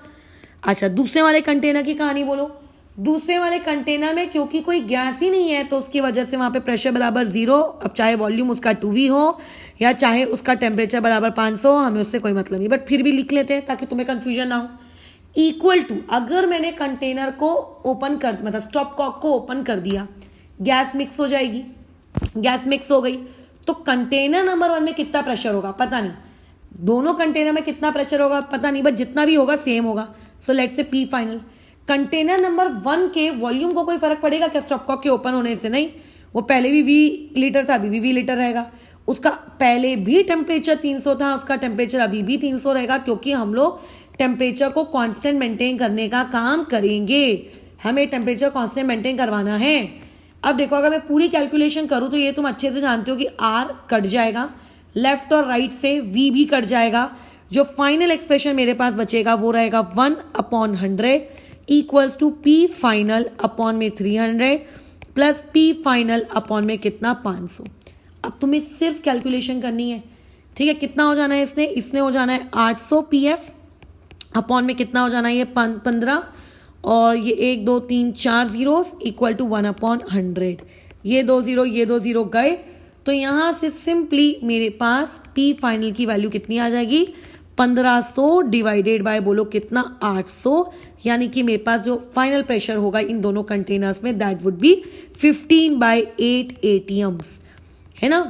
अच्छा, दूसरे वाले कंटेनर की कहानी बोलो। दूसरे वाले कंटेनर में क्योंकि कोई गैस ही नहीं है तो उसकी वजह से वहां पे प्रेशर बराबर 0। अब चाहे वॉल्यूम उसका 2V हो या चाहे उसका टेम्परेचर बराबर 500 हो, हमें उससे कोई मतलब नहीं, बट फिर भी लिख लेते हैं ताकि तुम्हें कंफ्यूजन ना हो। इक्वल टू, अगर मैंने कंटेनर को ओपन कर, मतलब स्टॉप कॉक को ओपन कर दिया, गैस मिक्स हो जाएगी। गैस मिक्स हो गई तो कंटेनर नंबर 1 में कितना प्रेशर होगा पता नहीं, दोनों कंटेनर में कितना प्रेशर होगा पता नहीं, बट जितना भी होगा सेम होगा। So let's say P final. Container number 1 के वॉल्यूम को कोई फर्क पड़ेगा क्या स्टॉप कॉक के ओपन होने से? नहीं, वो पहले भी V लीटर था, अभी भी V लीटर रहेगा। उसका पहले भी टेम्परेचर 300 था, उसका टेम्परेचर अभी भी 300 रहेगा, क्योंकि हम लोग टेम्परेचर को कांस्टेंट मेंटेन करने का काम करेंगे। हमें टेम्परेचर कांस्टेंट मेंटेन करवाना है। अब देखो, अगर मैं पूरी कैलकुलेशन करूं तो ये तुम अच्छे से जानते हो कि R कट जाएगा, लेफ्ट और राइट से V भी कट जाएगा। जो फाइनल एक्सप्रेशन मेरे पास बचेगा वो रहेगा 1/100 equals to P final upon में 300 प्लस P फाइनल अपॉन में कितना? 500। अब तुम्हें सिर्फ कैलकुलेशन करनी है, ठीक है। कितना हो जाना है इसने हो जाना है 800 PF अपॉन में कितना हो जाना है ये 15, और ये 1 2 3 4 जीरोस इक्वल टू 1/100। ये 2 0 गए, तो यहाँ से सिंपली मेरे पास P फाइनल की वैल्यू कितनी आ जाएगी? 1500 डिवाइडेड बाय बोलो कितना? 800, यानी कि मेरे पास जो फाइनल प्रेशर होगा इन दोनों कंटेनर्स में दैट वुड बी 15/8 ATMs, है ना,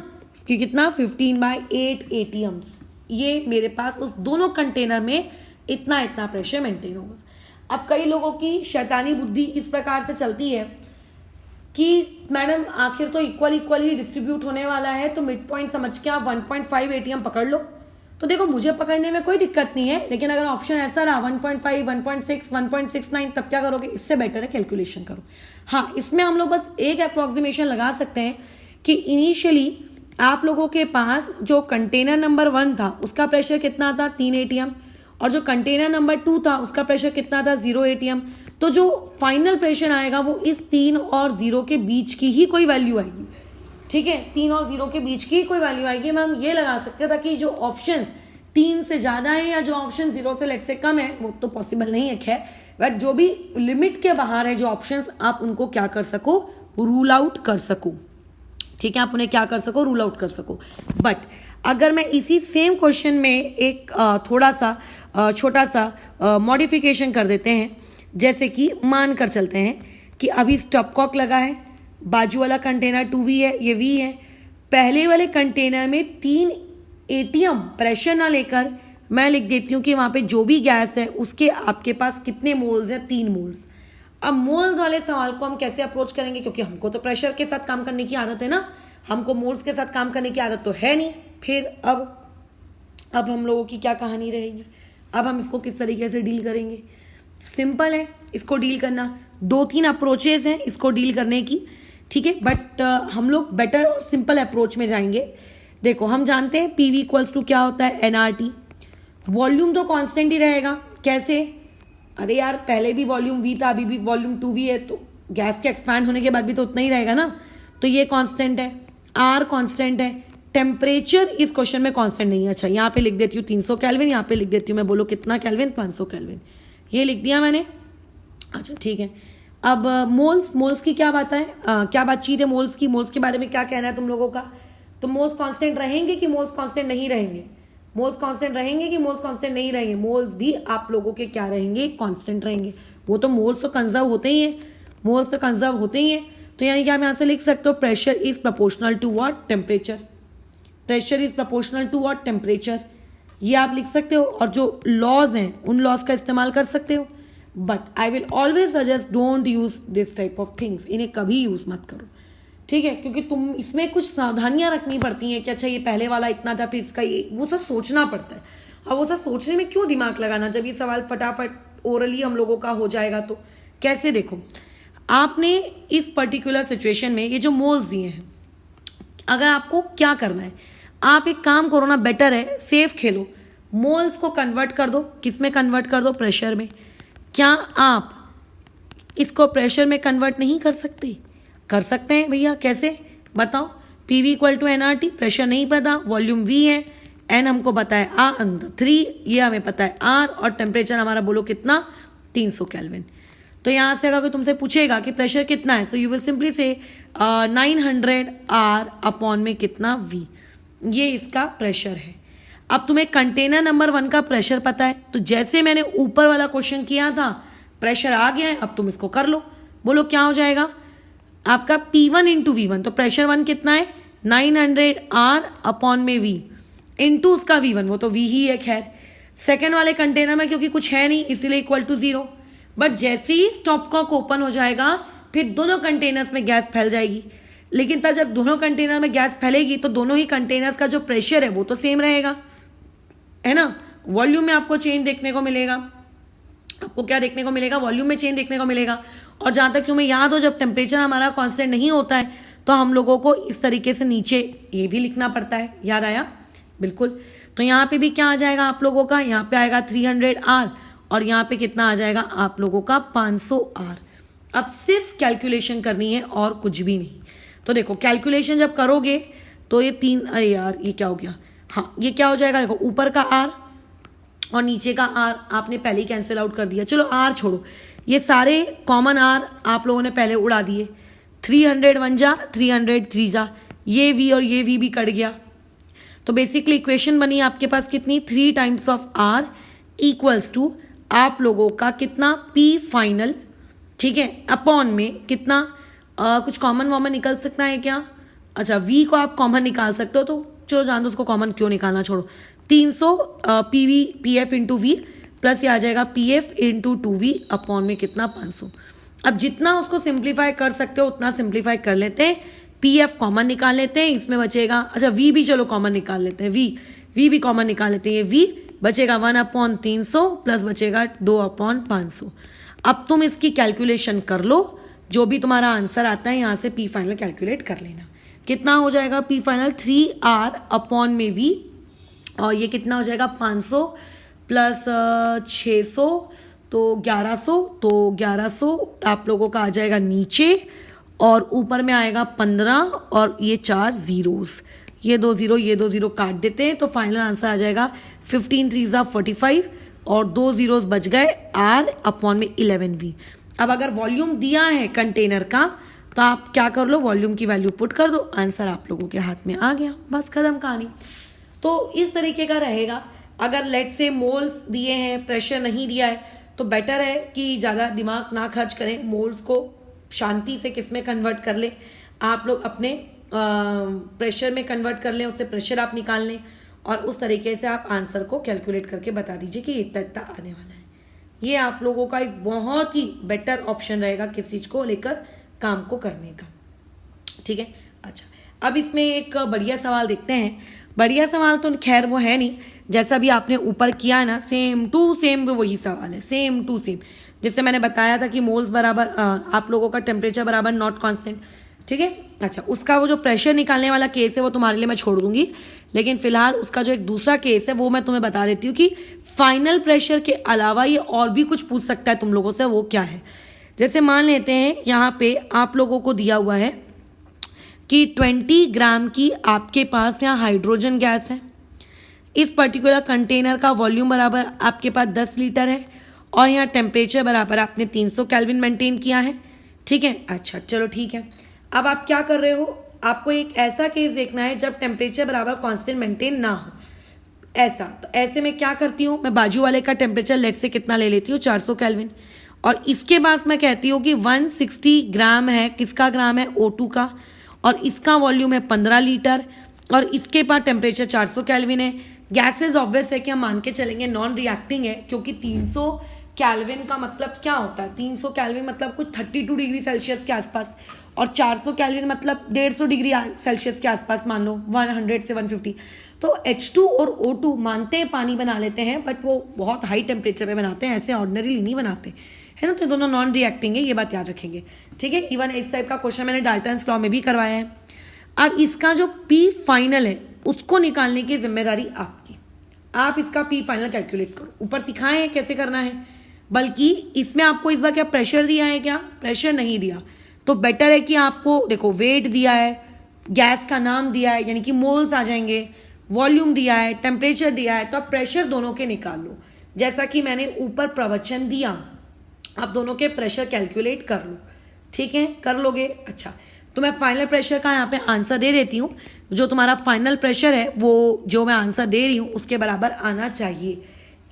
कि कितना? 15/8 ATMs। ये मेरे पास उस दोनों कंटेनर में इतना प्रेशर मेंटेन होगा। अब कई लोगों की शैतानी बुद्धि इस प्रकार से चलती है कि मैडम आखिर तो इक्वल ही डिस्ट्रीब्यूट होने वाला है, तो मिड पॉइंट समझ के आप 1.5 ATM पकड़ लो, तो देखो मुझे पकड़ने में कोई दिक्कत नहीं है, लेकिन अगर ऑप्शन ऐसा रहा 1.5, 1.6, 1.69 तब क्या करोगे? इससे बेटर है कैलकुलेशन करो। हाँ, इसमें हम लोग बस एक अप्रोक्सीमेशन लगा सकते हैं कि इनिशियली आप लोगों के पास जो कंटेनर नंबर 1 था उसका प्रेशर कितना था? 3 atm, और जो कंटेनर नंबर 2 था उसका प्रेशर कितना था? 0 atm। तो जो फाइनल प्रेशर आएगा वो इस 3 और 0 के बीच की ही कोई वैल्यू आएगी। ठीक है, 3 और 0 के बीच की कोई वैल्यू आएगी। हम ये लगा सकते हैं ताकि जो ऑप्शंस 3 से ज्यादा है या जो ऑप्शन 0 से लेट से कम है वो तो पॉसिबल नहीं है खैर, बट जो भी लिमिट के बाहर है जो ऑप्शंस, आप उनको क्या कर सको? रूल आउट कर सको। ठीक है, आप उन्हें क्या कर सको? रूल आउट कर सको। बट अगर मैं इसी सेम क्वेश्चन में एक थोड़ा सा छोटा सा मॉडिफिकेशन कर देते हैं, जैसे कि मान कर चलते हैं कि अभी स्टॉप कॉक लगा है, बाजू वाला कंटेनर 2V है, ये V है। पहले वाले कंटेनर में 3 atm प्रेशर ना लेकर मैं लिख देती हूँ कि वहां पे जो भी गैस है उसके आपके पास कितने मोल्स हैं? 3 मोल्स। अब मोल्स वाले सवाल को हम कैसे अप्रोच करेंगे? क्योंकि हमको तो प्रेशर के साथ काम करने की आदत है ना, हमको मोल्स के साथ काम करने की आदत तो है नहीं। फिर अब हम लोगों की क्या कहानी रहेगी? अब हम इसको किस तरीके से डील करेंगे? सिंपल है इसको डील करना, 2-3 अप्रोचेस हैं इसको डील करने की। ठीक है, बट हम लोग बेटर और सिंपल अप्रोच में जाएंगे। देखो हम जानते हैं PV इक्वल्स टू क्या होता है? nRT। वॉल्यूम तो कांस्टेंट ही रहेगा। कैसे? अरे यार पहले भी वॉल्यूम V था, अभी भी वॉल्यूम 2V है, तो गैस के एक्सपैंड होने के बाद भी तो उतना ही रहेगा ना, तो ये कांस्टेंट है। R कांस्टेंट है। टेम्परेचर इस क्वेश्चन में कांस्टेंट नहीं है। अच्छा, यहाँ पे लिख देती हूँ 300 केल्विन, यहाँ पे लिख देती हूँ मैं, बोलो कितना केल्विन? 500 केल्विन। ये लिख दिया मैंने। अच्छा ठीक है, अब मोल्स की क्या बात है? क्या बातचीत है मोल्स के बारे में क्या कहना है तुम लोगों का? तो मोल्स कांस्टेंट रहेंगे कि मोल्स कांस्टेंट नहीं रहेंगे? मोल्स कांस्टेंट रहेंगे कि मोल्स कांस्टेंट नहीं रहेंगे? मोल्स भी आप लोगों के क्या रहेंगे? कांस्टेंट रहेंगे। वो तो मोल्स तो कंजर्व होते ही है, मोल्स तो कंजर्व होते ही है। तो यानी कि आप यहाँ से लिख सकते हो pressure is proportional to what? Temperature. Pressure is proportional to what? Temperature. ये आप लिख सकते हो, और जो लॉज हैं उन लॉज का इस्तेमाल कर सकते हो। But I will always suggest don't use this type of things, इन्हें कभी यूज मत करो। ठीक है, क्योंकि तुम इसमें कुछ सावधानियां रखनी पड़ती हैं कि अच्छा ये पहले वाला इतना था, फिर इसका ये, वो सब सोचना पड़ता है। अब वो सब सोचने में क्यों दिमाग लगाना जब ये सवाल फटाफट ओरली हम लोगों का हो जाएगा? तो कैसे? देखो आपने इस पर्टिकुलर सिचुएशन में ये जो मोल्स दिए हैं, अगर आपको क्या करना है, आप एक काम करो ना, बेटर है सेफ खेलो, मोल्स को कन्वर्ट कर दो। किस में कन्वर्ट कर दो? प्रेशर में। क्या आप इसको प्रेशर में कन्वर्ट नहीं कर सकते? कर सकते हैं भैया। कैसे बताओ? PV equal to nRT, pressure नहीं पता, वॉल्यूम V है, N हमको पता है R3, ये हमें पता है R, और टेम्परेचर हमारा बोलो कितना? 300 केल्विन। तो यहाँ से अगर कोई तुमसे पूछेगा कि प्रेशर कितना है, सो यू विल सिंपली से 900 R अपॉन में कितना? V। ये इसका प्रेशर है। अब तुम्हें कंटेनर नंबर 1 का प्रेशर पता है, तो जैसे मैंने ऊपर वाला क्वेश्चन किया था, प्रेशर आ गया है, अब तुम इसको कर लो। बोलो क्या हो जाएगा आपका? P1 into V1। तो प्रेशर 1 कितना है? 900 R अपॉन में V इंटू उसका V1, वो तो V ही है खैर। सेकेंड वाले कंटेनर में क्योंकि कुछ है नहीं इसीलिए इक्वल टू 0। बट जैसे ही स्टॉप कॉक ओपन हो जाएगा फिर दोनों कंटेनर्स में गैस फैल जाएगी। लेकिन तब जब दोनों कंटेनर में गैस फैलेगी तो दोनों ही कंटेनर्स का जो प्रेशर है वो तो सेम रहेगा, है ना। वॉल्यूम में आपको चेंज देखने को मिलेगा। आपको क्या देखने को मिलेगा? वॉल्यूम में चेंज देखने को मिलेगा। और जहां तक तुम्हें याद हो, जब टेम्परेचर हमारा कांस्टेंट नहीं होता है तो हम लोगों को इस तरीके से नीचे ये भी लिखना पड़ता है। याद आया? बिल्कुल। तो यहाँ पे भी क्या आ जाएगा आप लोगों का? यहाँ पे आएगा 300 R, और यहाँ पे कितना आ जाएगा आप लोगों का? 500 R। अब सिर्फ कैलकुलेशन करनी है और कुछ भी नहीं। तो देखो कैलकुलेशन जब करोगे तो ये 3, अरे यार ये क्या हो गया? हाँ, ये क्या हो जाएगा? देखो ऊपर का R और नीचे का R आपने पहले ही कैंसिल आउट कर दिया। चलो R छोड़ो, ये सारे कॉमन R आप लोगों ने पहले उड़ा दिए। 300 1 जा, 300 3 जा, ये V और ये V भी कट गया। तो बेसिकली इक्वेशन बनी आपके पास कितनी? 3 times of R equals to आप लोगों का कितना? P फाइनल, ठीक है, अपॉन में कितना? कुछ कॉमन वॉमन निकल सकता है क्या? अच्छा, V को आप कॉमन निकाल सकते हो, तो चलो जान दो उसको कॉमन क्यों निकालना, छोड़ो। 300 PF इंटू V प्लस ये आ जाएगा PF इंटू 2V अपॉन में कितना? 500। अब जितना उसको सिंप्लीफाई कर सकते हो उतना सिंप्लीफाई कर लेते हैं। PF कॉमन निकाल लेते हैं, इसमें बचेगा, अच्छा V भी चलो कॉमन निकाल लेते हैं। V वी भी कॉमन निकाल लेते हैं, वी बचेगा 1/300 प्लस बचेगा 2/500। अब तुम इसकी कैलकुलेशन कर लो, जो भी तुम्हारा आंसर आता है यहाँ से पी फाइनल कैलकुलेट कर लेना। कितना हो जाएगा पी फाइनल 3R/V, और ये कितना हो जाएगा 500 प्लस 600 तो 1100, तो 1100 आप लोगों का आ जाएगा नीचे, और ऊपर में आएगा 15, और ये 4 जीरोस, ये 2 जीरो ये 2 जीरो काट देते हैं, तो फाइनल आंसर आ जाएगा 15 3 45, और 2 जीरोस बच गए R/11V। अब अगर वॉल्यूम दिया है कंटेनर का तो आप क्या कर लो, वॉल्यूम की वैल्यू पुट कर दो, आंसर आप लोगों के हाथ में आ गया, बस खत्म कहानी। तो इस तरीके का रहेगा। अगर लेट से मोल्स दिए हैं, प्रेशर नहीं दिया है, तो बेटर है कि ज़्यादा दिमाग ना खर्च करें, मोल्स को शांति से किस में कन्वर्ट कर लें, आप लोग अपने प्रेशर में कन्वर्ट कर लें, उससे प्रेशर आप निकाल लें, और उस तरीके से आप आंसर को कैलकुलेट करके बता दीजिए कि इतना इतना आने वाला है। ये आप लोगों का एक बहुत ही बेटर ऑप्शन रहेगा किस चीज़ को लेकर काम को करने का। ठीक है, अच्छा अब इसमें एक बढ़िया सवाल देखते हैं। बढ़िया सवाल तो खैर वो है नहीं, जैसा भी आपने ऊपर किया है ना, सेम टू सेम वही सवाल है, सेम टू सेम। जैसे मैंने बताया था कि मोल्स बराबर आप लोगों का टेम्परेचर बराबर नॉट कांस्टेंट। ठीक है, अच्छा उसका वो जो प्रेशर निकालने वाला केस है वो तुम्हारे लिए मैं छोड़ दूंगी, लेकिन फिलहाल उसका जो एक दूसरा केस है वो मैं तुम्हें बता देती हूँ कि फाइनल प्रेशर के अलावा ये और भी कुछ पूछ सकता है तुम लोगों से, वो क्या है। जैसे मान लेते हैं यहाँ पे आप लोगों को दिया हुआ है कि 20 ग्राम की आपके पास यहाँ हाइड्रोजन गैस है, इस पर्टिकुलर कंटेनर का वॉल्यूम बराबर आपके पास 10 लीटर है, और यहाँ टेम्परेचर बराबर आपने 300 केल्विन मेंटेन किया है। ठीक है, अच्छा चलो ठीक है। अब आप क्या कर रहे हो, आपको एक ऐसा केस देखना है जब टेम्परेचर बराबर कांस्टेंट मेंटेन ना हो, ऐसा। तो ऐसे में क्या करती हूँ, मैं बाजू वाले का टेम्परेचर लेट से कितना ले लेती हूँ 400 केल्विन, और इसके बाद मैं कहती हूँ कि 160 ग्राम है, किसका ग्राम है O2 का, और इसका वॉल्यूम है 15 लीटर, और इसके पास टेम्परेचर 400 केल्विन है। गैसेज ऑब्वियस है कि हम मान के चलेंगे नॉन रिएक्टिंग है, क्योंकि 300 केल्विन का मतलब क्या होता है, 300 केल्विन मतलब कुछ 32 डिग्री सेल्सियस के आसपास, और 400 केल्विन मतलब 150 डिग्री सेल्सियस के आसपास, मान लो 100 से 150। तो H2 और O2 मानते हैं पानी बना लेते हैं, बट वो बहुत हाई टेम्परेचर पे बनाते हैं, ऐसे ऑर्डिनरी नहीं बनाते, है ना। तो दोनों नॉन रिएक्टिंग है, ये बात याद रखेंगे। ठीक है, इवन इस टाइप का क्वेश्चन मैंने डाल्टन्स लॉ में भी करवाया है। अब इसका जो पी फाइनल है उसको निकालने की जिम्मेदारी आपकी, आप इसका पी फाइनल कैलकुलेट करो। ऊपर सिखाए हैं कैसे करना है, बल्कि इसमें आपको इस बार क्या प्रेशर दिया है, क्या प्रेशर नहीं दिया, तो बेटर है कि आपको देखो वेट दिया है, गैस का नाम दिया है यानी कि मोल्स आ जाएंगे, वॉल्यूम दिया है, टेम्परेचर दिया है, तो आप प्रेशर दोनों के निकाल लो, जैसा कि मैंने ऊपर प्रवचन दिया। आप दोनों के प्रेशर कैलकुलेट कर लो, ठीक है, कर लोगे। अच्छा, तो मैं फाइनल प्रेशर का यहाँ पे आंसर दे देती हूँ। जो तुम्हारा फाइनल प्रेशर है वो जो मैं आंसर दे रही हूँ उसके बराबर आना चाहिए।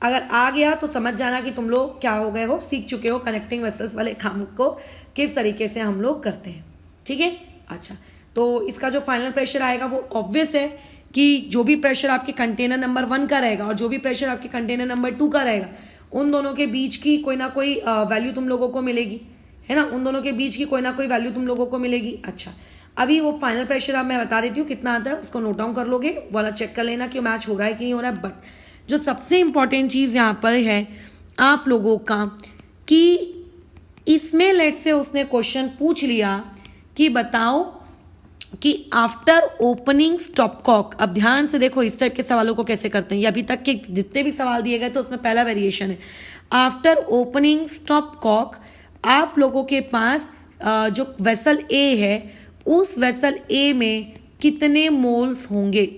अगर आ गया तो समझ जाना कि तुम लोग क्या हो गए हो, सीख चुके हो कनेक्टिंग वेसल्स वाले काम को किस तरीके से हम लोग करते हैं। ठीक है, अच्छा, तो इसका जो फाइनल प्रेशर आएगा वो ऑब्वियस है कि जो भी प्रेशर आपके कंटेनर नंबर 1 का रहेगा और जो भी प्रेशर आपके कंटेनर नंबर 2 का रहेगा, उन दोनों के बीच की कोई ना कोई वैल्यू तुम लोगों को मिलेगी, है ना। उन दोनों के बीच की कोई ना कोई वैल्यू तुम लोगों को मिलेगी। अच्छा, अभी वो फाइनल प्रेशर अब मैं बता देती हूँ कितना आता है, उसको नोट डाउन कर लोगे, वाला चेक कर लेना कि मैच हो रहा है कि नहीं हो रहा है। बट जो सबसे इंपॉर्टेंट चीज़ यहाँ पर है आप लोगों का कि इसमें लेट से उसने क्वेश्चन पूछ लिया कि बताओ कि आफ्टर ओपनिंग स्टॉपकॉक। अब ध्यान से देखो इस टाइप के सवालों को कैसे करते हैं, ये अभी तक के जितने भी सवाल दिए गए तो उसमें पहला वेरिएशन है। आफ्टर ओपनिंग स्टॉपकॉक आप लोगों के पास जो वेसल ए है उस वेसल ए में कितने मोल्स होंगे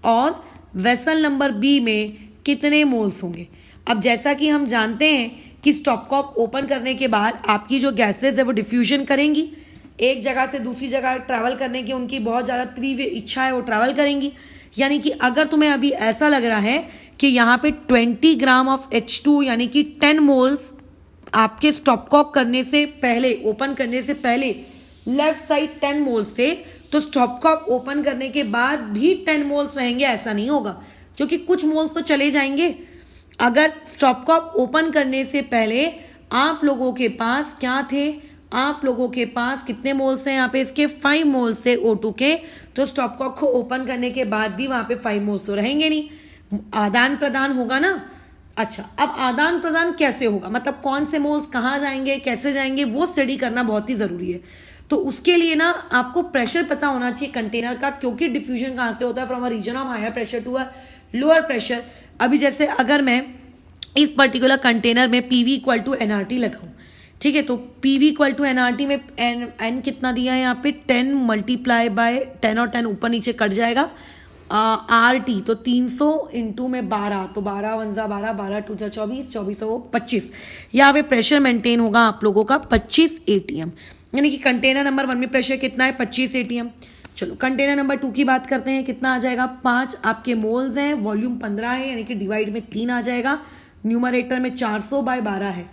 और वेसल नंबर बी में कितने मोल्स होंगे। अब जैसा कि हम जानते हैं कि स्टॉपकॉक ओपन करने के बाद आपकी जो गैसेज है वो डिफ्यूजन करेंगी, एक जगह से दूसरी जगह ट्रैवल करने की उनकी बहुत ज़्यादा तीव्र इच्छा है, वो ट्रैवल करेंगी। यानी कि अगर तुम्हें अभी ऐसा लग रहा है कि यहाँ पे 20 ग्राम ऑफ H2 यानी कि 10 मोल्स आपके स्टॉपकॉक करने से पहले, ओपन करने से पहले लेफ्ट साइड 10 मोल्स थे, तो स्टॉपकॉक ओपन करने के बाद भी 10 मोल्स रहेंगे, ऐसा नहीं होगा, क्योंकि कुछ मोल्स तो चले जाएंगे। अगर स्टॉपकॉक ओपन करने से पहले आप लोगों के पास क्या थे, आप लोगों के पास कितने मोल्स हैं यहाँ पे, इसके 5 मोल्स से O2 के, तो स्टॉपकॉक को ओपन करने के बाद भी वहां पे 5 मोल्स तो रहेंगे नहीं। आदान प्रदान होगा ना। अच्छा, अब आदान प्रदान कैसे होगा, मतलब कौन से मोल्स कहाँ जाएंगे, कैसे जाएंगे, वो स्टडी करना बहुत ही जरूरी है। तो उसके लिए ना आपको प्रेशर पता होना चाहिए कंटेनर का, क्योंकि डिफ्यूजन कहाँ से होता है, from a region of higher pressure to a lower pressure. अभी जैसे अगर मैं इस पर्टिकुलर कंटेनर में पीवी इक्वल टू एनआरटी लगाऊं, ठीक है, तो पीवी इक्वल टू एनआरटी में एन कितना दिया है यहाँ पे 10 मल्टीप्लाई बाय 10 और 10 ऊपर नीचे कट जाएगा, आर टी तो 300 इंटू में 12, तो 12 वन जा 12, 12 टू जा 24, 24 वो 25। यहाँ पे प्रेशर मेंटेन होगा आप लोगों का 25 एटीएम, यानी कि कंटेनर नंबर 1 में प्रेशर कितना है 25 एटीएम। चलो कंटेनर नंबर 2 की बात करते हैं, कितना आ जाएगा 5 आपके मोल्स हैं, वॉल्यूम 15 है, यानी कि डिवाइड में 3 आ जाएगा, न्यूमरेटर में 400 बाय 12 है,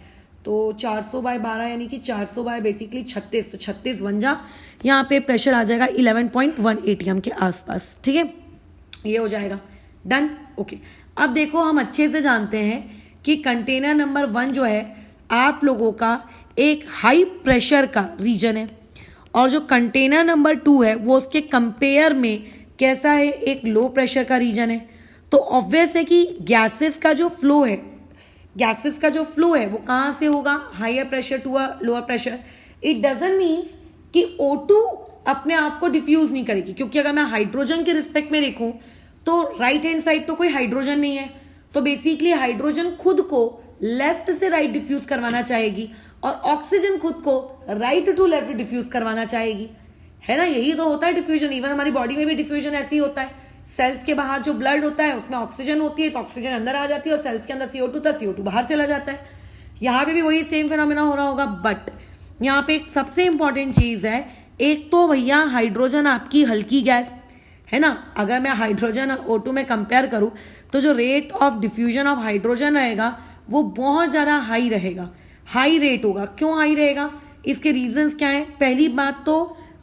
तो 400 बाय 12 यानी कि 400 बाय बेसिकली 36, तो 36 वन जा, यहाँ पे प्रेशर आ जाएगा 11.1 एटीएम के आसपास, ठीक है, ये हो जाएगा डन। ओके, अब देखो हम अच्छे से जानते हैं कि कंटेनर नंबर 1 जो है आप लोगों का एक हाई प्रेशर का रीजन है, और जो कंटेनर नंबर 2 है वो उसके कंपेयर में कैसा है, एक लो प्रेशर का रीजन है। तो ऑब्वियस है कि गैसेस का जो फ्लो है, गैसेस का जो फ्लो है वो कहाँ से होगा, higher pressure to a lower pressure. It doesn't means कि O2 अपने आप को डिफ्यूज नहीं करेगी, क्योंकि अगर मैं हाइड्रोजन के रिस्पेक्ट में देखूं तो राइट हैंड साइड तो कोई हाइड्रोजन नहीं है, तो बेसिकली हाइड्रोजन खुद को लेफ्ट से राइट डिफ्यूज करवाना चाहेगी, और ऑक्सीजन खुद को राइट टू लेफ्ट डिफ्यूज करवाना चाहेगी, है ना, यही तो होता है डिफ्यूजन। इवन हमारी बॉडी में भी डिफ्यूजन ऐसे ही होता है, सेल्स के बाहर जो ब्लड होता है उसमें ऑक्सीजन होती है, तो ऑक्सीजन अंदर आ जाती है, और सेल्स के अंदर CO2 था, CO2 बाहर चला जाता है। यहाँ पे भी वही सेम फिनोमेना हो रहा होगा, बट यहाँ पे एक सबसे इंपॉर्टेंट चीज है, एक तो भैया हाइड्रोजन आपकी हल्की गैस है ना, अगर मैं हाइड्रोजन और O2 में कंपेयर करूं तो जो rate of diffusion of hydrogen रहेगा वो बहुत ज्यादा हाई रहेगा, हाई रेट होगा। क्यों हाई रहेगा, इसके रीजंस क्या है, पहली बात तो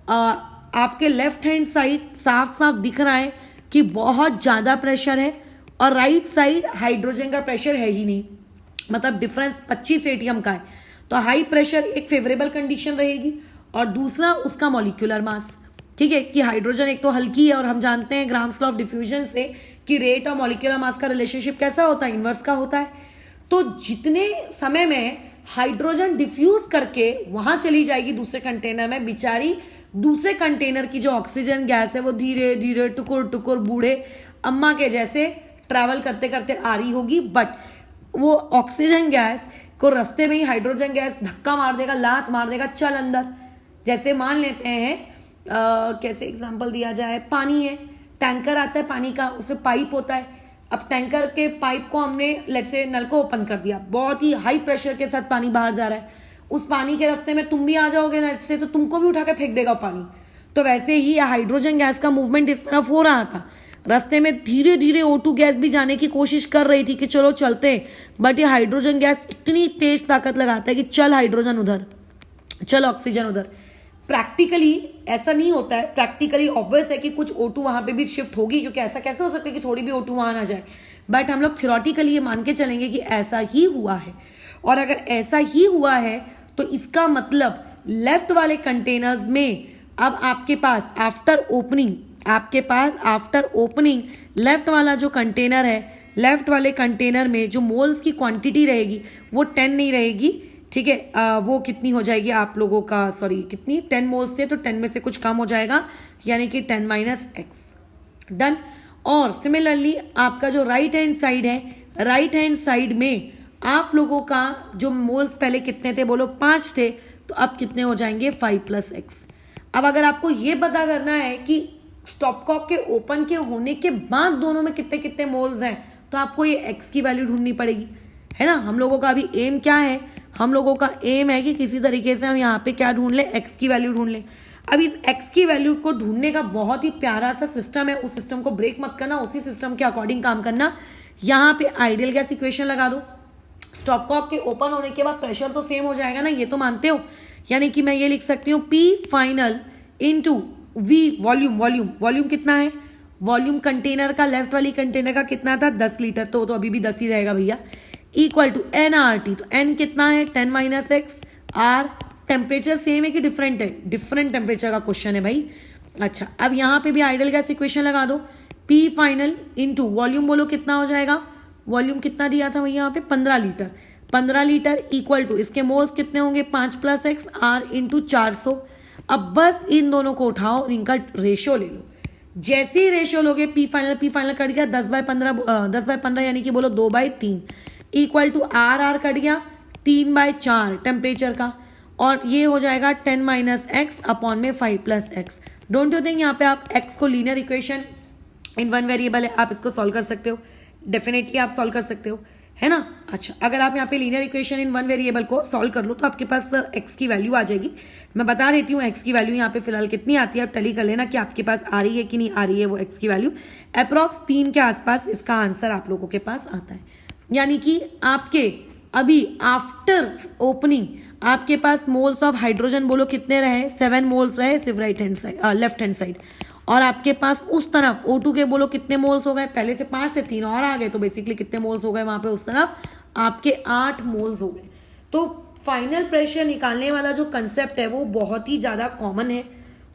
आपके लेफ्ट हैंड साइड साफ साफ दिख रहा है कि बहुत ज्यादा प्रेशर है, और राइट साइड हाइड्रोजन का प्रेशर है ही नहीं, मतलब डिफरेंस 25 एटीएम का है, तो हाई प्रेशर एक फेवरेबल कंडीशन रहेगी। और दूसरा उसका मॉलिक्यूलर मास, ठीक है, कि हाइड्रोजन एक तो हल्की है, और हम जानते हैं ग्राम्स लॉ ऑफ डिफ्यूजन से कि रेट और मॉलिक्यूलर मास का रिलेशनशिप कैसा होता है, इनवर्स का होता है। तो जितने समय में हाइड्रोजन डिफ्यूज करके वहां चली जाएगी दूसरे कंटेनर में, बेचारी दूसरे कंटेनर की जो ऑक्सीजन गैस है वो धीरे धीरे टुकुर टुकुर बूढ़े अम्मा के जैसे ट्रैवल करते करते आ रही होगी, बट वो ऑक्सीजन गैस को रास्ते में ही हाइड्रोजन गैस धक्का मार देगा, लात मार देगा, चल अंदर। जैसे मान लेते हैं कैसे एग्जांपल दिया जाए, पानी है, टैंकर आता है पानी का, उससे पाइप होता है, अब टैंकर के पाइप को हमने लेट्स से नल को ओपन कर दिया, बहुत ही हाई प्रेशर के साथ पानी बाहर जा रहा है, उस पानी के रास्ते में तुम भी आ जाओगे नल से तो तुमको भी उठा के फेंक देगा पानी। तो वैसे ही हाइड्रोजन गैस का मूवमेंट इस तरफ हो रहा था, रास्ते में धीरे धीरे O2 गैस भी जाने की कोशिश कर रही थी कि चलो चलते, बट ये हाइड्रोजन गैस इतनी तेज ताकत लगाता है कि चल हाइड्रोजन उधर, चल ऑक्सीजन उधर। प्रैक्टिकली ऐसा नहीं होता है, प्रैक्टिकली ऑब्वियस है कि कुछ O2 वहां पे भी शिफ्ट होगी, क्योंकि ऐसा कैसे हो सकता है कि थोड़ी भी O2 वहां ना जाए, बट हम लोग थियोरेटिकली ये मान के चलेंगे कि ऐसा ही हुआ है। और अगर ऐसा ही हुआ है तो इसका मतलब लेफ्ट वाले कंटेनर्स में अब आपके पास आफ्टर ओपनिंग लेफ्ट वाला जो कंटेनर है, लेफ्ट वाले कंटेनर में जो मोल्स की क्वांटिटी रहेगी वो 10 नहीं रहेगी, ठीक है, वो कितनी हो जाएगी आप लोगों का, सॉरी कितनी 10 मोल्स थे तो 10 में से कुछ कम हो जाएगा, यानी कि 10 - x डन। और सिमिलरली आपका जो राइट हैंड साइड है, राइट हैंड साइड में आप लोगों का जो मोल्स पहले कितने थे, बोलो 5 थे, तो अब कितने हो जाएंगे 5 + x। अब अगर आपको ये पता करना है कि स्टॉपकॉक के ओपन के होने के बाद दोनों में कितने कितने मोल्स हैं, तो आपको ये x की वैल्यू ढूंढनी पड़ेगी, है ना। हम लोगों का अभी एम क्या है, हम लोगों का एम है कि किसी तरीके से हम यहाँ पे क्या ढूंढ लें, x की वैल्यू ढूंढ लें। अब इस x की वैल्यू को ढूंढने का बहुत ही प्यारा सा सिस्टम है, उस सिस्टम को ब्रेक मत करना, उसी सिस्टम के अकॉर्डिंग काम करना। यहाँ पे आइडियल गैस इक्वेशन लगा दो, स्टॉपकॉक के ओपन होने के बाद प्रेशर तो सेम हो जाएगा ना, ये तो मानते हो, यानी कि मैं ये लिख सकती हूँ P final into V volume कितना है, वॉल्यूम कंटेनर का, लेफ्ट वाली कंटेनर का कितना था 10 लीटर, तो अभी भी 10 ही रहेगा भैया, इक्वल टू nRT, तो n कितना है 10 - x, r टेम्परेचर सेम है कि डिफरेंट है, डिफरेंट टेम्परेचर का क्वेश्चन है भाई। अच्छा, अब यहाँ पे भी आइडियल गैस इक्वेशन लगा दो, पी फाइनल इंटू वॉल्यूम, बोलो कितना हो जाएगा, वॉल्यूम कितना दिया था भैया यहाँ पे 15 लीटर, 15 लीटर इक्वल टू इसके मोल्स कितने होंगे 5 + x R इंटू 400। अब बस इन दोनों को उठाओ और इनका रेशियो ले लो। जैसे ही रेशियो लोगे पी फाइनल कट गया 10/15 यानी कि बोलो 2/3 इक्वल टू आर कट गया 3/4 टेम्परेचर का, और ये हो जाएगा 10 - x अपॉन में 5 + x। डोंट यू थिंक यहाँ पे आप x को linear equation in one variable है, आप इसको सॉल्व कर सकते हो, डेफिनेटली आप सॉल्व कर सकते हो, है ना। अच्छा, अगर आप यहाँ पे linear equation in one variable को सॉल्व कर लो तो आपके पास x की वैल्यू आ जाएगी। मैं बता देती हूँ x की वैल्यू यहाँ पे फिलहाल कितनी आती है, आप टैली कर लेना कि आपके पास आ रही है कि नहीं आ रही है वो x की वैल्यू। अप्रॉक्स 3 के आसपास इसका आंसर आप लोगों के पास आता है, यानी कि आपके अभी आफ्टर ओपनिंग आपके पास मोल्स ऑफ हाइड्रोजन बोलो कितने रहे, 7 मोल्स रहे सिर्फ लेफ्ट हैंड साइड, और आपके पास उस तरफ O2 के बोलो कितने मोल्स हो गए, पहले से 5 थे 3 और आ गए, तो बेसिकली कितने मोल्स हो गए वहां पे उस तरफ आपके 8 मोल्स हो गए। तो फाइनल प्रेशर निकालने वाला जो कंसेप्ट है वो बहुत ही ज्यादा कॉमन है,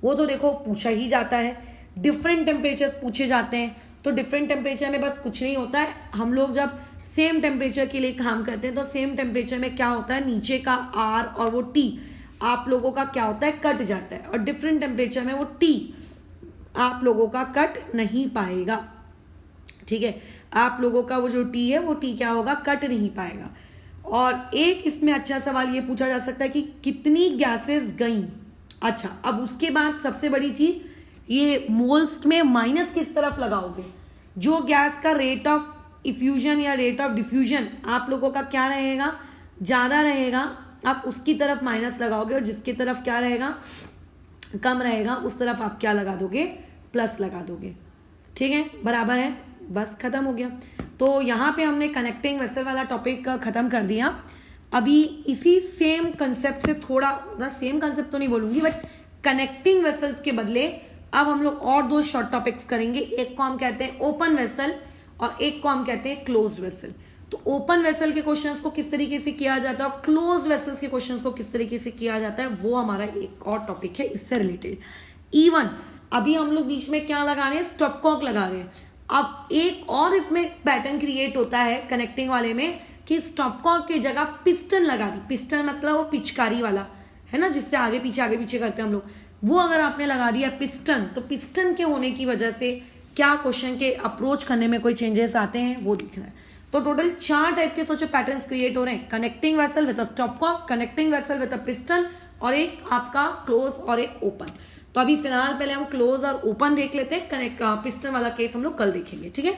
वो तो देखो पूछा ही जाता है, डिफरेंट टेम्परेचर पूछे जाते हैं। तो डिफरेंट टेम्परेचर में बस कुछ नहीं होता है, हम लोग जब सेम टेम्परेचर के लिए काम करते हैं तो सेम टेम्परेचर में क्या होता है, नीचे का R और वो T आप लोगों का क्या होता है, कट जाता है, और डिफरेंट टेम्परेचर में वो T आप लोगों का कट नहीं पाएगा। ठीक है, आप लोगों का वो जो T है वो T क्या होगा, कट नहीं पाएगा। और एक इसमें अच्छा सवाल ये पूछा जा सकता है कि कितनी गैसेस गई। अच्छा, अब उसके बाद सबसे बड़ी चीज, ये मोल्स में माइनस किस तरफ लगाओगे, जो गैस का रेट ऑफ इफ्यूजन या रेट ऑफ डिफ्यूजन आप लोगों का क्या रहेगा, ज्यादा रहेगा, आप उसकी तरफ माइनस लगाओगे, और जिसकी तरफ क्या रहेगा, कम रहेगा, उस तरफ आप क्या लगा दोगे, प्लस लगा दोगे। ठीक है, बराबर है, बस खत्म हो गया। तो यहाँ पे हमने कनेक्टिंग वेसल वाला टॉपिक खत्म कर दिया। अभी इसी सेम कंसेप्ट से थोड़ा, सेम कंसेप्ट तो नहीं बोलूंगी, बट कनेक्टिंग वेसल्स के बदले अब हम लोग और 2 शॉर्ट टॉपिक्स करेंगे। एक को हम कहते हैं ओपन वेसल और एक को हम कहते हैं क्लोज्ड वेसल। तो ओपन वेसल के क्वेश्चंस को किस तरीके से किया जाता है और क्लोज्ड वेसल्स के क्वेश्चंस को किस तरीके से किया जाता है, वो हमारा एक और टॉपिक है इससे रिलेटेड। इवन अभी हम लोग बीच में क्या लगा रहे हैं, स्टॉपकॉक लगा रहे हैं। अब एक और इसमें पैटर्न क्रिएट होता है कनेक्टिंग वाले में कि स्टॉपकॉक की जगह पिस्टन लगा दी। पिस्टन मतलब वो पिचकारी वाला है ना, जिससे आगे पीछे करते हैं हम लोग, वो अगर आपने लगा दिया पिस्टन, तो पिस्टन के होने की वजह से क्या क्वेश्चन के अप्रोच करने में कोई चेंजेस आते हैं वो दिख रहा है। तो टोटल 4 टाइप के सोचो पैटर्न्स क्रिएट हो रहे हैं, connecting vessel with a stopcock, connecting vessel with a piston, और एक आपका क्लोज और एक ओपन। तो अभी फिलहाल पहले हम क्लोज और ओपन देख लेते हैं, कनेक्ट पिस्टन वाला केस हम लोग कल देखेंगे। ठीक है।